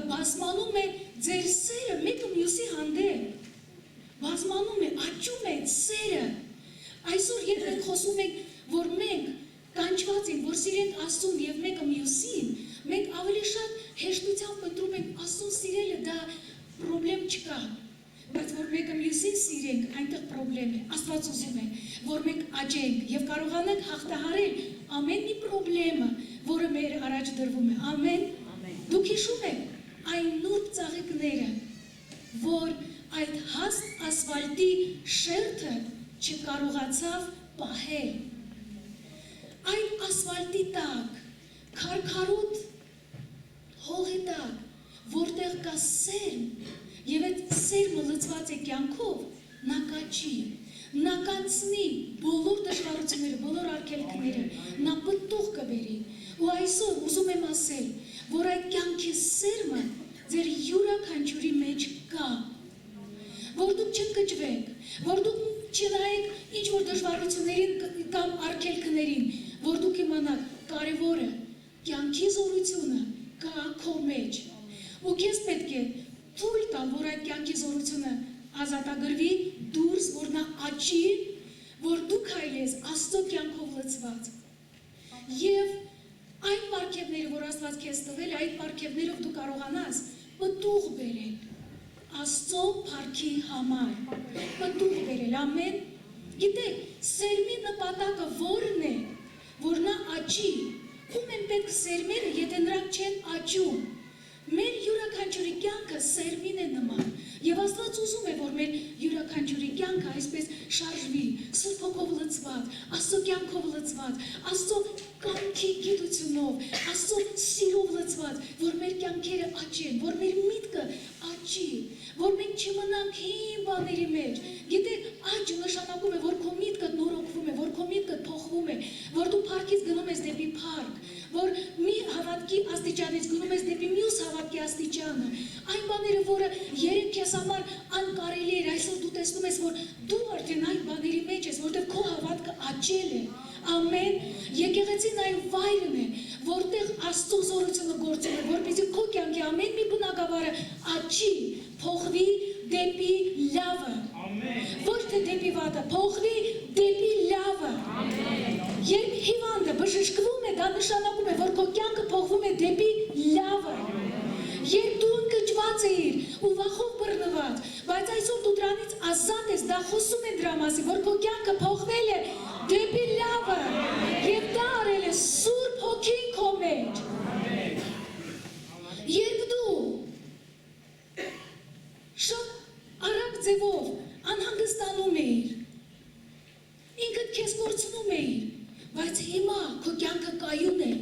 բազմանում է ձեր սերը մեկը մյուսի հանդեպ։ Բազմանում է, աճում է սերը։ Այսօր երբ մենք խոսում ենք, որ մենք կանչված ենք, որ սիրենք Աստծուն եւ մեկը մյուսին, մենք ավելի շատ հեշտությամբ ընտրում ենք Աստծուն սիրելը, դա պրոբլեմ չկա։ Բայց որ մեկը մյուսին սիրենք, այնտեղ պրոբլեմ է։ Աստված ուզում է, որ մենք աճենք եւ կարողանանք հաղթահարել ամեն մի պրոբլեմը, որը մեր առաջ դրվում է։ Ամեն։ Դուք հիշում եք այն նուրբ ծաղիկները, որ այդ հաստ ասֆալտի շերտը չկարողացավ պահել։ Այդ ասֆալտի տակ, քարքարոտ հողի տակ, որտեղ կա սերմ, եւ այդ սերմը լցված է կյանքով, նա կաճի, նա կանցնի բոլոր դժվարությունները, բոլոր արգելքները, նա պտուղ կբերի։ Ու այսօր ուզում եմ ասել, որ այդ կյանքի սերմը ձեր յուրաքանչյուրի մեջ կա, որ դուք չընկճվեք, որ դուք չնայեք ինչ-որ դժվարություններին կամ արգելքներին, որ դուք իմանաք կարևորը, կյանքի զորությունը կա քո մեջ։ Ու քեզ պետք է թույլ տալ, որ այդ կյանքի զորությունը ազատագրվի դուրս, որ նա աճի, որ դու քայլես Աստծո կյանքով լցված։ Եվ այն պարգևները, որ Աստված քեզ տվել, այդ պարգևներով դու կարողանաս պտուղ բերել Աստծո փառքի համար։ Պտուղ բերել, ամեն։ Գիտեք, սերմի նպատակը որն է, որ նա աճի։ Ում են պետք սերմերը, եթե նրանք չեն աճում։ Մեր յուրաքանչյուրի կյանքը սերմին է նման, եւ Աստված ուզում է, որ մեր յուրաքանչյուրի կյանքը այսպես շարժվի, Սուրբ Հոգով լցված, Աստծո կյանքով լցված, Աստծո կամքի գիտությունով, Աստծո սիրով լցված, որ մեր կյանքերը աճեն, որ մեր միտքը աճի, որ մենք չմնանք հին բաների մեջ։ Գիտեք, աճը նշանակում է, որ քո միտքը նորոգվում է, որ քո միտքը փոխվում է, որ դու փառքից գնում ես դեպի փառք, որ մի հավատքի աստիճանից գնում ես դեպի մյուս հավատքի աստիճանը։ Այն բաները, որը երեք քեզ համար անկարելի էր, այսօր դու տեսնում ես, որ դու արդեն այդ բաների մեջ ես, որտեղ քո հավատքը աճել է։ Ամեն։ Եկեղեցին այն վայրն է, որտեղ Աստծո զորությունը գործում է, որպեսզի քո կյանքի ամեն մի բնակավարը աճի, փոխվի դեպի լավը։ Ամեն։ Ոչ թե դեպի վատը, փոխվի դեպի լավը։ Ամեն։ Երբ հիվանդը բժշկվում է, դա նշանակում է, որ քո կյանքը փոխվում է դեպի լավը։ Երբ դու ընկճված ես ու վախով բռնված, բայց այսօր դու դրանից ազատ ես, դա խոսում է դրա մասին, որ քո կյանքը փոխվել է դեպի լավը, եւ դա արել է Սուրբ Հոգին քո մեջ։ Երբ դու շատ արագ ձևով անհանգստանում ես, ինքդ քեզ կորցնում ես, բայց հիմա քո կյանքը կայուն է,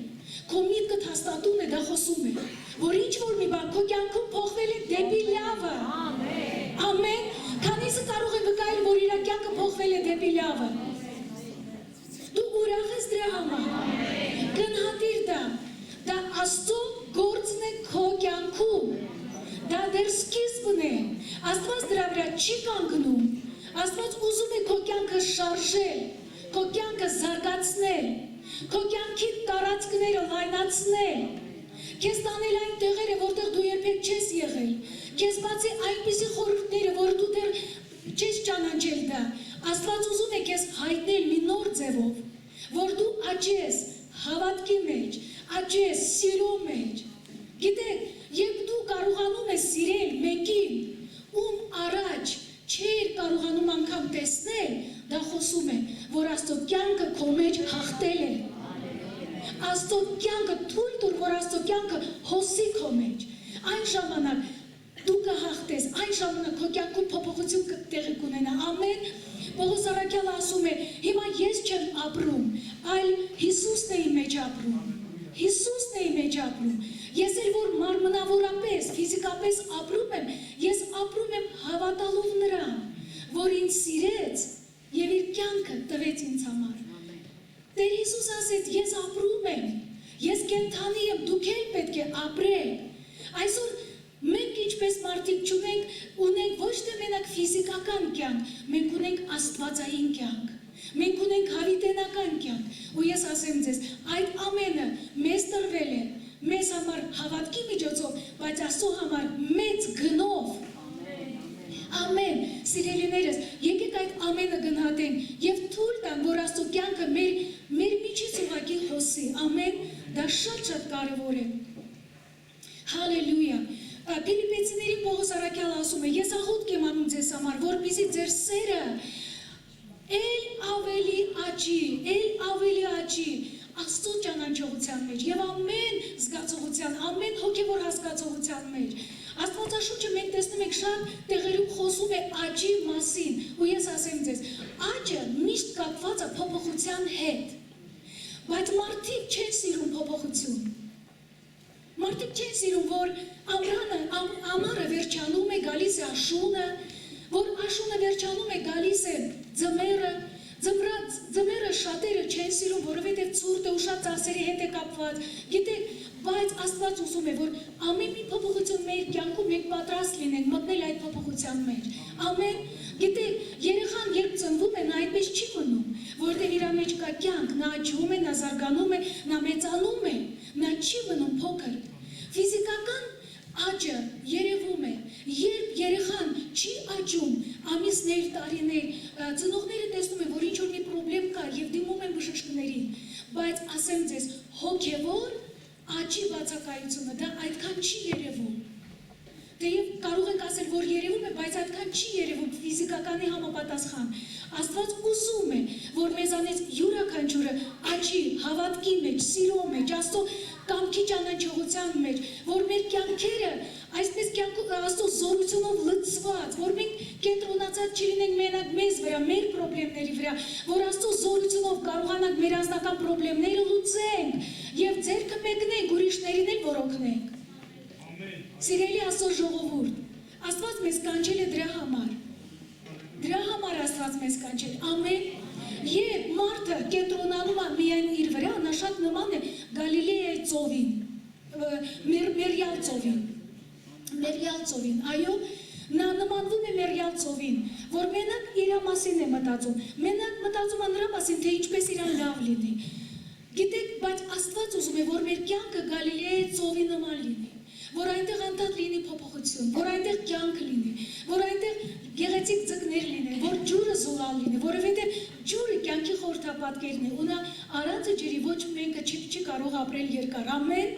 քո միտքը հաստատուն է, դա խոսում է, որ ինչ-որ մի բան քո կյանքում փոխվել է դեպի լավը։ Ամեն։ Ամեն։ Քանիսը կարող է վկայել, որ իր կյանքը փոխվել է դեպի լավը։ Դու ուրախ ես դրա համար։ Գնահատիր դա։ Դա Աստծո գործն է քո կյանքում։ Դա դեռ սկիզբն է։ Աստված դրա վրա չի կանգնում։ Աստված ուզում է քո կյանքը շարժել, քո կյանքը զարգացնել, քո կյանքի տարածքները լայնացնել, քեզ տանել այն տեղերը, որտեղ դու երբեք չես եղել, քեզ բացի այնպիսի խորհուրդները, որ դու դեռ չես ճանաչել դա, Աստված ուզում է քեզ հայտնել մի նոր ձևով, որ դու աճես հավատքի մեջ, աճես սիրո մեջ։ Գիտեք, երբ դու կարողանում ես սիրել մեկին, ում առաջ չէր կարողանում անգամ տեսնել, դա խոսում է, որ Աստծո կյանքը քո մեջ հաղթել է։ Աստծո կյանքը թույլ տուր, որ Աստծո կյանքը հոսի քո մեջ։ Այն ժամանակ դու կհաղթես, այն ժամանակ քո կյանքում փոփոխություն տեղի կունենա։ Ամեն։ Պողոս Արաքյալը ասում է, հիմա ես չեմ ապրում, այլ Հիսուսն է իմ մեջ ապրում։ Հիսուսն է իմ մեջ ապրում։ Ես էլ որ մարմնավորապես, ֆիզիկապես ապրում եմ, ես ապրում եմ հավատալով նրան, որ ինձ սիրել կյանքը տվեց ինձ համար։ Տեր Հիսուս ասեց, ես ապրում եմ, ես կենդանի եմ, դուք էլ պետք է ապրեք։ Այսօր մենք ինչպես մարդիկ ունենք ոչ թե մենակ ֆիզիկական կյանք, մենք ունենք աստվածային կյանք, մենք ունենք հավիտենական կյանք, ու ես ասեմ ձեզ, այդ ամենը մեզ տրվել է, մեզ համար հավատքի միջոցով, բայց Աստծո համար մեծ գնով։ Ամեն, սիրելիներս, եկեք այդ ամենը գնահատենք եւ թույլ տանք, որ Աստծո կյանքը մեր միջից ուղղակի հոսի։ Ամեն, դա շատ կարևոր է։ Հալելույա։ Փիլիպպեցիներին Պողոս առաքյալը ասում է. ես աղոթք եմ անում ձեզ համար, որպեսզի ձեր սերը էլ ավելի աճի Աստծո ճանաչողության մեջ եւ ամեն զգացողության, ամեն հոգեվոր հասկացողության մեջ։ Աստվածաշունչը մենք տեսնում ենք շատ տեղերում խոսում է աճի մասին, ու ես ասեմ ձեզ, աճը միշտ կապված է փոփոխության հետ։ Բայց մարդիկ չեն սիրում փոփոխություն։ Մարդիկ չեն սիրում, որ ամառը վերջանում է, գալիս է աշունը, որ աշունը վերջանում է, գալիս է ձմեռը, ձմեռը շատերը չեն սիրում, որովհետև ցուրտ է ու շատ ծախսերի հետ է կապված։ Գիտեք, բայց Աստված ուզում է, որ ամեն մի փոփոխություն մեր կյանքում մենք պատրաստ լինենք մտնել այդ փոփոխության մեջ։ Ամեն, գիտեք, երեխան երբ ծնվում է, նա այդպես չի մնում, որտեղ իր մեջ կա կյանք, նա աճում է, նա զարգանում է, նա մեծանում է, նա չի մնում փոքր։ Ֆիզիկական աճը երևում է, երբ երեխան չի աճում, ամիսներ, տարիներ, ծնողները տեսնում են, որ ինչ-որ մի պրոբլեմ կա եւ դիմում են բժիշկներին, բայց ասեմ ձեզ, հոգեվոր աճի բացակայությունը դա այդքան չի երևում։ Թեև կարող ենք ասել, որ երևում է, բայց այդքան չի երևում ֆիզիկականի համապատասխան։ Աստված ուզում է, որ մեզանից յուրաքանչյուրը աճի հավատքի մեջ, սիրո մեջ, Աստծո կամքի ճանաչողության մեջ, որ մեր կյանքերը այսպես Աստծո զորությունով լցված, որ մենք կենտրոնացած չլինենք մենակ մեզ վրա, մեր պրոբլեմների վրա, որ Աստծո զորությունով կարողանանք մեր անձնական պրոբլեմները լուծենք եւ ձեռքը մեկնենք, ուրիշներին էլ որոքնենք։ Սիրելի Աստծո ժողովուրդ, Աստված մեզ կանչել է դրա համար։ Դրա համար Աստված մեզ կանչել, ամեն, երբ մարդը կենտրոնանում է միայն իր վրա, նա շատ նման է Գալիլեայի ծովին, Մերյալ ծովին, այո, նա նմանվում է Մերյալ ծովին, որ մենակ իր մասին է մտածում, մենակ մտածում է նրա մասին, թե ինչպես իրան լավ լինի։ Գիտեք, բայց Աստված ուզում է, որ մեր կյանքը Գալիլեայի ծովի նման լինի, որ այնտեղ անդադ լինի փոփոխություն, որ այնտեղ կյանք լինի, որ այնտեղ գեղեցիկ ձկներ լինեն, որ ջուրը զուլալ լինի, որովհետև ջուրը կյանքի խորհրդապատկերն է, ու նա առանց ջրի ոչ մեկը չի կարող ապրել երկար, ամեն,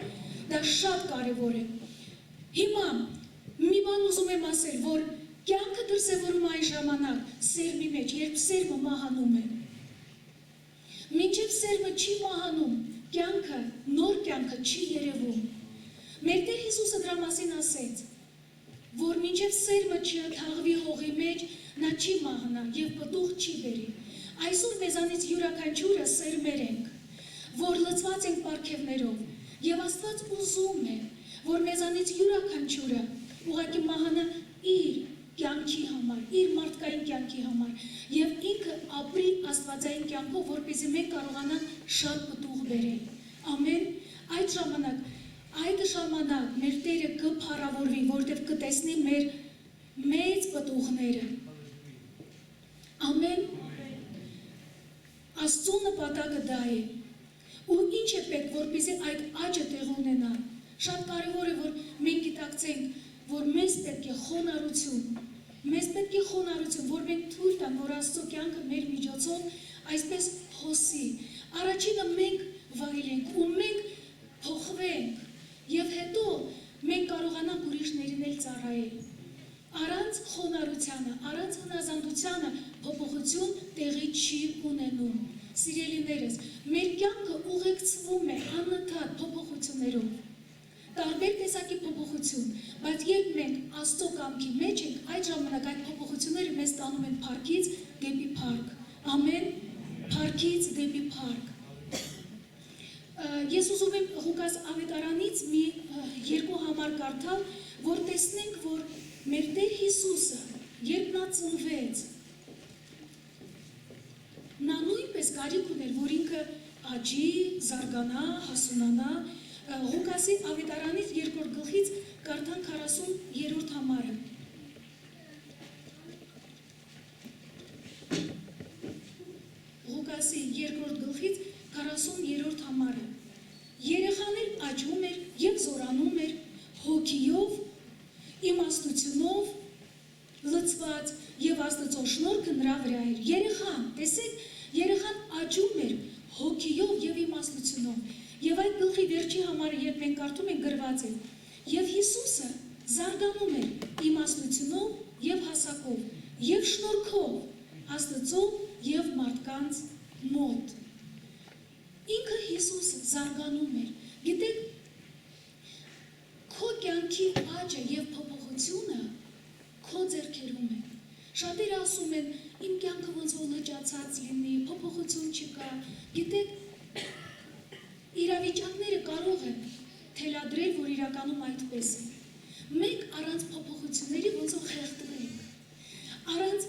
դա շատ կարևոր է։ Հիմա մի բան ուզում եմ ասել, որ կյանքը դրսևորում այն ժամանակ սերմի մեջ, երբ սերմը մահանում է։ Մինչև սերմը չի մահանում, կյանքը, նոր կյանքը չի երևում։ Մեր Տեր Հիսուսը դրա մասին ասեց, որ մինչև սերմը չթաղվի հողի մեջ, նա չի մահանա եւ պտուղ չի բերի։ Այսօր մեզանից յուրաքանչյուրը սերմեր ենք, որ լցված ենք պարգևներով, եւ Աստված ուզում է, որ մեզանից յուրաքանչյուրը ուղղակի մահանա իր կյանքի համար, իր մարդկային կյանքի համար, եւ ինքը ապրի աստվածային կյանքով, որպեսզի մենք կարողանանք շատ պտուղ բերել։ Ամեն, այդ ժամանակ մեր Տերը կփառավորվի, որտեղ կտեսնի մեր մեծ պտուղները։ Ամեն, Աստծո նպատակը դա է։ Ու ինչ է պետք, որպեսզի այդ աճը տեղ ունենա։ Շատ կարևոր է, որ մենք գիտակցենք, որ մեզ պետք է խոնարհություն, որ մենք թույլ տանք, որ Աստծո կյանքը մեր միջոցով այսպես հոսի։ Առաջինը մենք վայելենք ու մենք փոխվենք, եւ հետո մենք կարողանանք ուրիշներին էլ ծառայել։ Առանց խոնարհությանը, առանց հնազանդությանը փոփոխություն տեղի չի ունենում։ Սիրելիներս, մեր կյանքը ուղեկցվում է անընդհատ փոփոխություններով։ Տարբեր տեսակի փոփոխություն, բայց երբ մենք Աստծո կամքի մեջ ենք, այդ ժամանակ այդ փոփոխությունները մեզ տանում են փառքից դեպի փառք։ Ամեն, փառքից դեպի փառք։ Ես ուզում եմ Ղուկաս ավետարանից մի երկու համար կարդալ, որ տեսնենք, որ մեր Տեր Հիսուսը, երբ նա ծնվեց, աճի, զարգանա, հասունանա։ Ղուկասի ավետարանից 2-րդ գլխից կարդան 40-րդ համարը։ Ղուկասի 2-րդ գլխից 40-րդ համարը։ Երեխան էլ աճում էր եւ զորանում էր հոգիով, իմաստությունով լցված եւ Աստծո շնորհքը նրա վրա էր։ Երեխան, տեսեք, երեխան աճում էր հոգիով եւ իմաստությունով։ Եվ այդ գլխի վերջի համարը, երբ մենք կարդում ենք, գրված է. Եվ Հիսուսը զարգանում էր իմաստությունով եւ հասակով եւ շնորհքով Աստծո եւ մարդկանց մոտ։ Ինքը Հիսուսը զարգանում էր։ Գիտեք, քո կյանքի աճը եւ փոփոխությունը քո ձեռքերում է։ Շատերը ասում են, իմ կյանքը ոնց որ լճացած լինի, փոփոխություն չկա։ Գիտեք, իրավիճակները կարող են թելադրել, որ իրականում այդպես է։ Մենք առանց փոփոխությունների ոնց որ խեղդվենք։ Առանց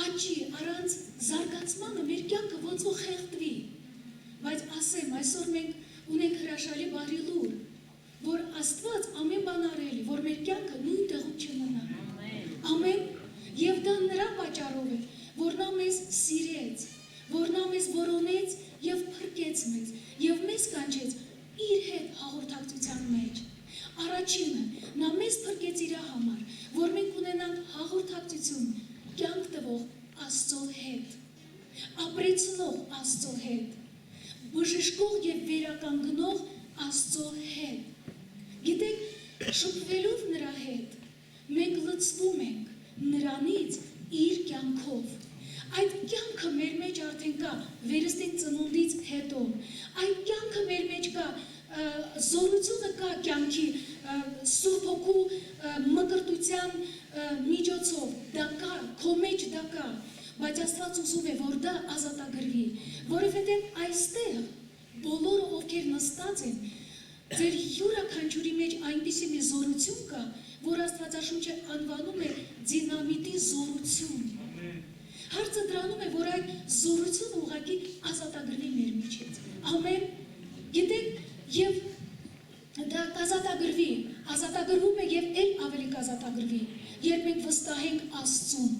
աճի, առանց զարգացմանը մեր կյանքը ոնց որ խեղդվի։ Բայց ասեմ, այսօր մենք ունենք հրաշալի բարի լուր, որ Աստված ամեն բան արել է, որ մեր կյանքը նույն տեղում չմնա։ Ամեն, եւ դա նրա պատճառով է, որ նա մեզ սիրեց, որ նա մեզ որոնեց եւ փրկեց մեզ, եւ մեզ կանչեց իր հետ հաղորդակցության մեջ։ Առաջինը, նա մեզ փրկեց իր համար, որ մենք ունենանք հաղորդակցություն կյանք տվող Աստծո հետ, ապրեցնող Աստծո հետ, բժշկող եւ վերականգնող Աստծո հետ։ Գիտեք, շփվելով նրա հետ, մենք լցվում ենք նրանից իր կյանքով։ Այդ կյանքը մեր մեջ արդեն կա վերստին ծնունդից հետո։ Այդ կյանքը մեր մեջ կա, զորությունը կա կյանքի Սուրբ Հոգու մկրտության միջոցով։ Դա կա, քո մեջ դա կա, բայց Աստված ուզում է, որ դա ազատագրվի, որովհետև այստեղ բոլորը, ովքեր նստած են, ձեր յուրաքանչյուրի մեջ այնպիսի մի զորություն կա, որ Աստվածաշունչը անվանում է դինամիտի զորություն։ Հարցը դրանում է, որ այդ զորությունը ուղղակի ազատագրվի մեր միջից։ Ամեն, գիտեք, եւ դա կազատագրվի, ազատագրվում է եւ էլ ավելի կազատագրվի, երբ մենք վստահենք Աստծուն։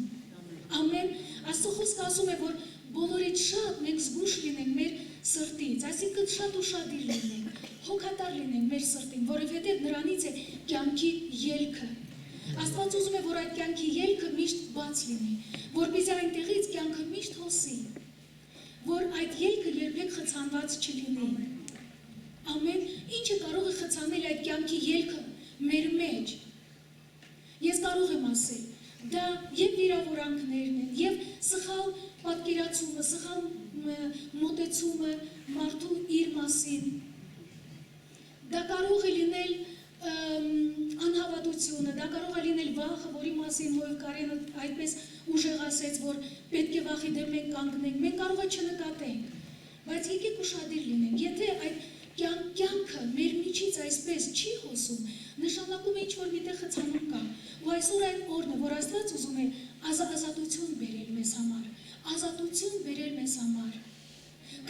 Ամեն, Աստծո խոսքը ասում է, որ բոլորից շատ մենք զգուշ լինենք մեր սրտից, այսինքն շատ ուշադիր լինենք, հոգատար լինենք մեր սրտին, որովհետև նրանից է կյանքի ելքը։ Աստված ուզում է, որ այդ կյանքի ելքը միշտ բաց լինի, որպեսզի այնտեղից կյանքը միշտ հոսի, որ այդ ելքը երբեք խցանված չլինի։ Ամեն, ինչը կարող է խցանել այդ կյանքի ելքը մեր մեջ։ Ես կարող եմ ասել, դա եւ վիրավորանքներն են, եւ սխալ պատկերացումը, սխալ մոտեցումը մարդու իր մասին։ Դա կարող է լինել անհավատությունը, դա կարող է լինել վախը, որի մասին Հոև Կարենը այդպես ուժեղ ասեց, որ պետք է վախի դեմ մենք կանգնենք, մենք կարող է չնկատենք, բայց եկեք ուշադիր լինենք, եթե այդ կյանքը մեր միջից այսպես չի հոսում, նշանակում է ինչ-որ միտեղ խցանում կա, ու այսօր այն օրն է, որ Աստված ուզում է ազատություն բերել մեզ համար, ազատություն բերել մեզ համար,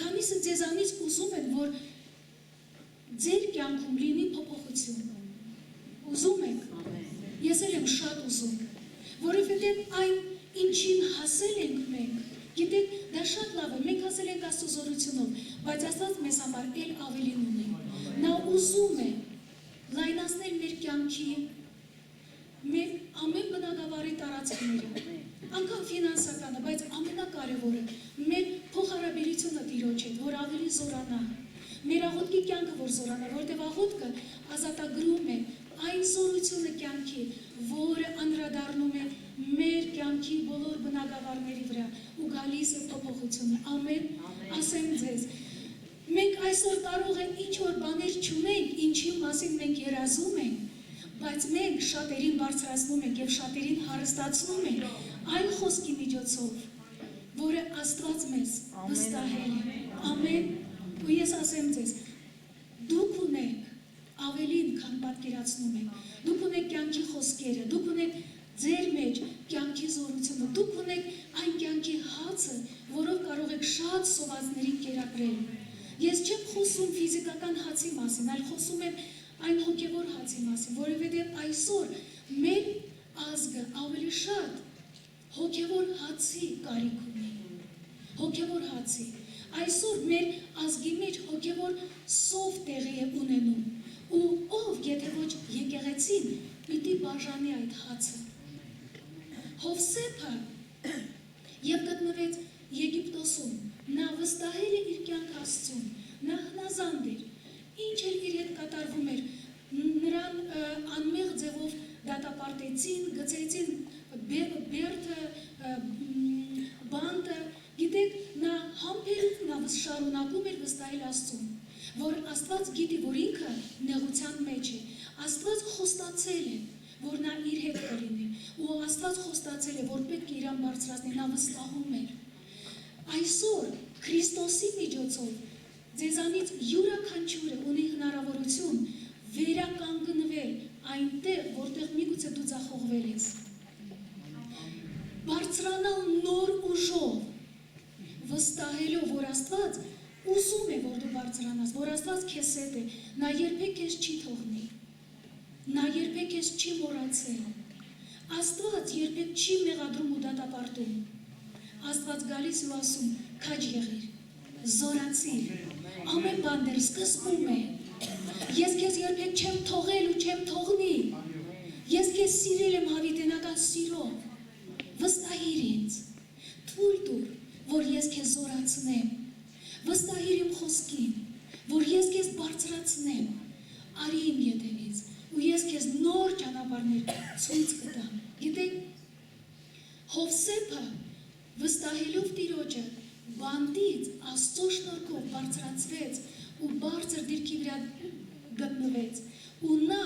քանիսը ձեզանից ուզում են, որ ձեր կյանքում լինի փոփոխություն, ուզում եք, ես էլ եմ շատ ուզում, որովհետև այն ինչին հասել ենք մենք, գիտեք, դա շատ լավ է, մենք հասել ենք Աստծո զորությունով, բայց Աստված մեզ համար էլ ավելին ունի, նա ուզում է լայնացնել մեր կյանքի, մեր ամեն բնագավառի տարածքները, անգամ ֆինանսականը, բայց ամենակարևորը մեր փոխհարաբերությունը Տիրոջ հետ, որ ավելի զորանա, մեր աղոթքի կյանքը որ զորանա, որտեղ աղոթքը ազատագրում է այն զորությունը կյանքի, որը անդրադառնում է մեր կյանքի բոլոր բնագավառների վրա ու գալիս է փոփոխությունը։ Ամեն, ասեմ ձեզ, մենք այսօր կարող ենք ինչ-որ բաներ չունենք, ինչի մասին մենք երազում ենք, բայց մենք շատերին բարձրացնում ենք եւ շատերին հարստացնում ենք այն խոսքի միջոցով, որը Աստված մեզ վստահել է։ Ամեն, ու ես ասեմ ձեզ, դուք ունեք ավելին, քան պատկերացնում եք, դուք ունեք կյանքի խոսքերը, դուք ունեք ձեր մեջ կյանքի զորությունը, դուք ունեք այն կյանքի հացը, որով կարող եք շատ սովածներին կերակրել։ Ես չեմ խոսում ֆիզիկական հացի մասին, այլ խոսում եմ այն հոգևոր հացի մասին, որովհետև այսօր մեր ազգը ավելի շատ հոգևոր հացի կարիք ունի, հոգևոր հացի։ Այսօր մեր ազգի մեջ հոգևոր սով տեղի է ունենում, ու ով, եթե ոչ եկեղեցին, պիտի բաժանի այդ հացը։ Հովսեփը եւ գտնվեց Եգիպտոսում, նա վստահել է իր կյանք Աստծուն, նա հնազանդ էր, ինչ էր իր հետ կատարվում էր, նրան անմեղ ձևով դատապարտեցին, գցեցին բերդը, բանտը, գիտեք, նա համբերում, նա շարունակում էր վստահել Աստծուն, որ Աստված գիտի, որ ինքը նեղության մեջ է, Աստված խոստացել է, որ նա իր հետ կլինի, ու Աստված խոստացել է, որ պետք է իրան բարձրացնի, նա վստահում էր։ Այսօր Քրիստոսի միջոցով ձեզանից յուրաքանչյուրը ունի հնարավորություն վերականգնվել այնտեղ, որտեղ միգուցե դու ձախողվել ես։ Բարձրանալ նոր ուժով, վստահելով, որ Աստված ուզում է, որ դու բարձրանաս, որ Աստված քեզ հետ է, նա երբեք քեզ չի թողնի, նա երբեք քեզ չի մոռացել, Աստված երբեք չի մեղադրում ու դատապարտում, Աստված գալիս ու ասում, քաջ եղիր, զորացիր, ամեն բան դեռ սկսվում է, ես քեզ երբեք չեմ թողել ու չեմ թողնի, ես քեզ սիրել եմ հավիտենական սիրով, վստահիր ինձ, թույլ տուր, որ ես քեզ զորացնեմ, վստահիր իմ խոսքին, որ ես քեզ բարձրացնեմ, արի իմ ետևից, ու ես քեզ նոր ճանապարհներ ցույց կտամ։ Գիտեք, Հովսեփը վստահելով Տիրոջը բանտից Աստծո շնորհքով բարձրացվեց ու բարձր դիրքի վրա գտնվեց, ու նա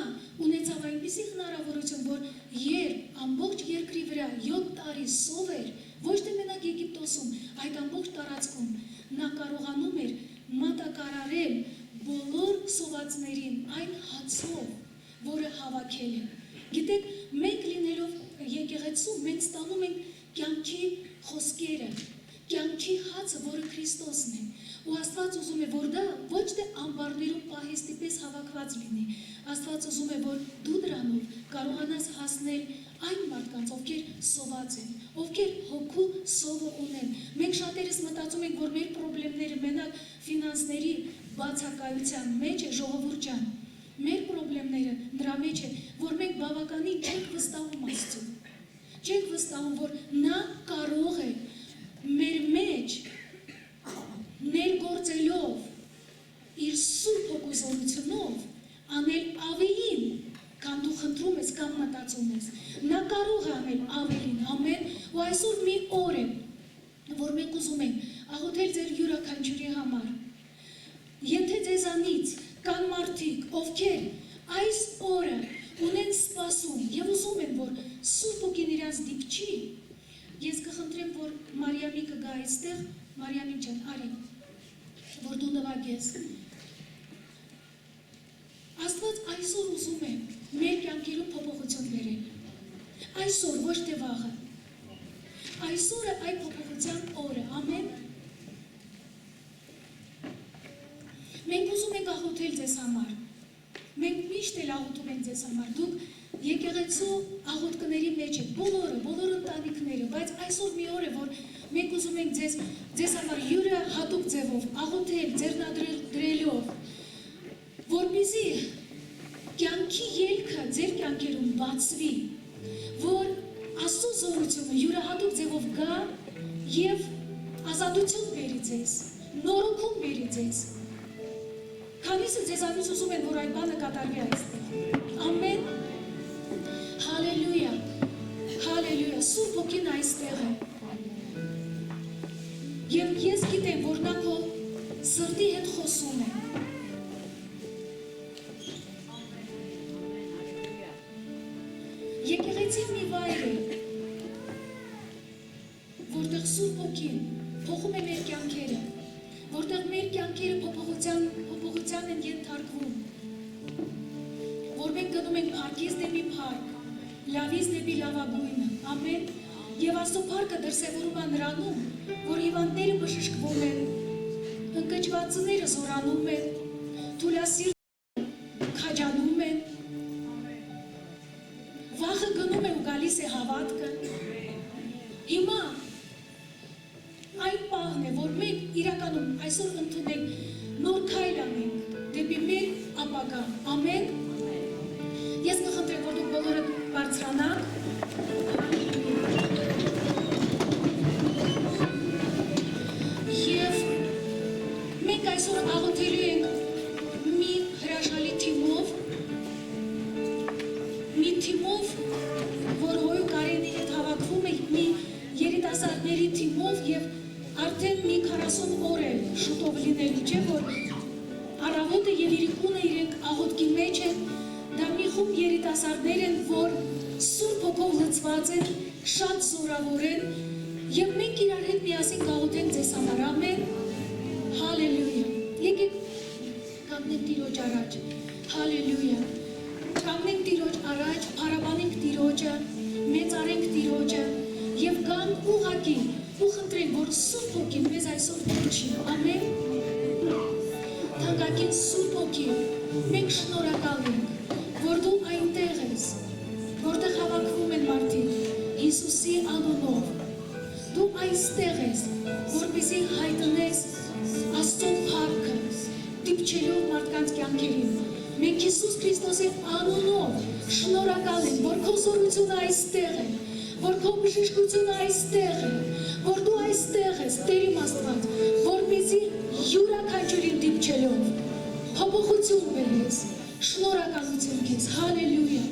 ունեցավ այնպիսի հնարավորություն, որ երբ ամբողջ երկրի վրա 7 տարի սով էր, ոչ թե մենակ Եգիպտոսում, այդ ամբողջ տարածքում, նա կարողանում էր մատակարարել բոլոր սովածներին այն հացով, որը հավաքել է։ Գիտեք, մենք լինելով եկեղեցու, մենք ստանում ենք կյանքի խոսքերը, կյանքի հացը, որը Քրիստոսն է, ու Աստված ուզում է, որ դա ոչ թե ամբարներում պահեստի պես հավաքված լինի, Աստված ուզում է, որ դու դրանով կարողանաս հասնել այն մարդկանց, ովքեր սոված են, ովքեր հոգու սովը ունեն։ Մենք շատերս մտածում ենք, որ մեր խնդիրները մենակ ֆինանսների բացակայության մեջ է, ժողովուրդ ջան, մեր խնդիրները նրա մեջ է, որ մենք բավականին չենք վստահում Աստծուն, չենք վստահում, որ նա կարող է մեր մեջ ներգործելով իր սուրբ հոգու զորությունով անել ավելին, քան դու խնդրում ես կամ մտածում ես։ Նա կարող է անել ավելին, ամեն, ու այսօր մի օր է, որ մենք ուզում ենք աղոթել ձեր յուրաքանչյուրի համար։ Եթե ձեզանից կան մարդիկ, ովքեր այս օրը ունեն սպասում եւ ուզում են, որ Սուրբ Հոգին իրանց դիպչի, ես կխնդրեմ, որ Մարիամի կգա այստեղ, Մարիամի ջան, արի, որ դու նվագես։ Աստված այսօր ուզում է մեր կյանքերում փոփոխություն բերել։ Այսօր, ոչ թե վաղը։ Այսօրը այդ փոփոխության օրը, ամեն։ Մենք ուզում ենք աղոթել ձեզ համար։ Մենք միշտ էլ աղոթում ենք ձեզ համար։ Դուք եկեղեցու աղոթքների մեջ եք, բոլոր ընտանիքները, բայց այսօր մի օր է, որ մենք ուզում ենք ձեզ համար յուրահատուկ ձևով աղոթել, ձեռնադրելով, որպեսզի կյանքի ելքը ձեր կյանքերում բացվի, որ Աստծո զորությունը յուրահատուկ ձևով գա եւ ազատություն բերի ձեզ, նորոգում բերի ձեզ։ Քանիսը ձեզանից ուզում են, որ այդ բանը կատարվի այստեղ։ Ամեն։ Հալելույա, հալելույա, Սուրբ Հոգին այստեղ է։ Եվ ես գիտեմ, որ նա քո սրտի հետ խոսում է։ Եկեղեցին մի վայր է, որտեղ Սուրբ Հոգին փոխում է մեր կյանքերը, որտեղ մեր կյանքերը փոփոխության են ենթարկվում, որ մենք գնում ենք փառքից դեպի փառք, լավից դեպի լավագույնը, ամեն, եւ Աստծո փառքը դրսևորում է նրանում, որ հիվանդները բժշկվում են, ընկճվածները զորանում են, թուլասիրտ քաջանում են, վախը գնում է ու գալիս է հավատքը։ Հիմա այն պահն է, որ մենք իրականում այսօր ընդունենք նոր քայլ անենք դեպի մեր ապագա։ Ամեն։ Ես կխնդրեմ, որ դուք բոլորը բարձրանաք։ Եվ մենք այսօր աղոթելու ենք մի հրաշալի թիմով, որ Հոյու Կարենի հետ հավաքվում է մի երիտասարդների թիմով և արդեն մի 40 օր է շուտով լինելու, չէ, որ առավոտը և իրիկունը իրենք աղոթքի մեջ են, դա մի խումբ երիտասարդներ են, որ Սուրբ Հոգով լցված են, շատ զորավոր են, և մենք իրար հետ միասին կաղոթենք ձեզ համար, ամեն, հալելույա, եկեք կանգնենք Տիրոջ առաջ, հալելույա, կանգնենք Տիրոջ առաջ, փառաբանենք Տիրոջը, մեծարենք Տիրոջը և գանք ուղղակի ու խնդրենք, որ Սուրբ Հոգին մեզ այսօր դիպչի, ամեն, թանկագին Սուրբ Հոգի, մենք շնորհակալ ենք, որ դու այնտեղ ես, որտեղ հավաքվում են մարդիկ, Հիսուսի անունով, դու այստեղ ես, որպեսզի հայտնես Աստծո փառքը, դիպչելով մարդկանց կյանքերին։ Մենք Հիսուս Քրիստոսի անունով շնորհակալ ենք, որ քո զորությունը այստեղ է, որ քո բժշկությունը այստեղ է, որ դու այստեղ ես, Տեր իմ Աստված, որպեսզի յուրաքանչյուրին դիպչելով փոփոխություն բերես։ Շնորհակալություն քեզ, հալելույա։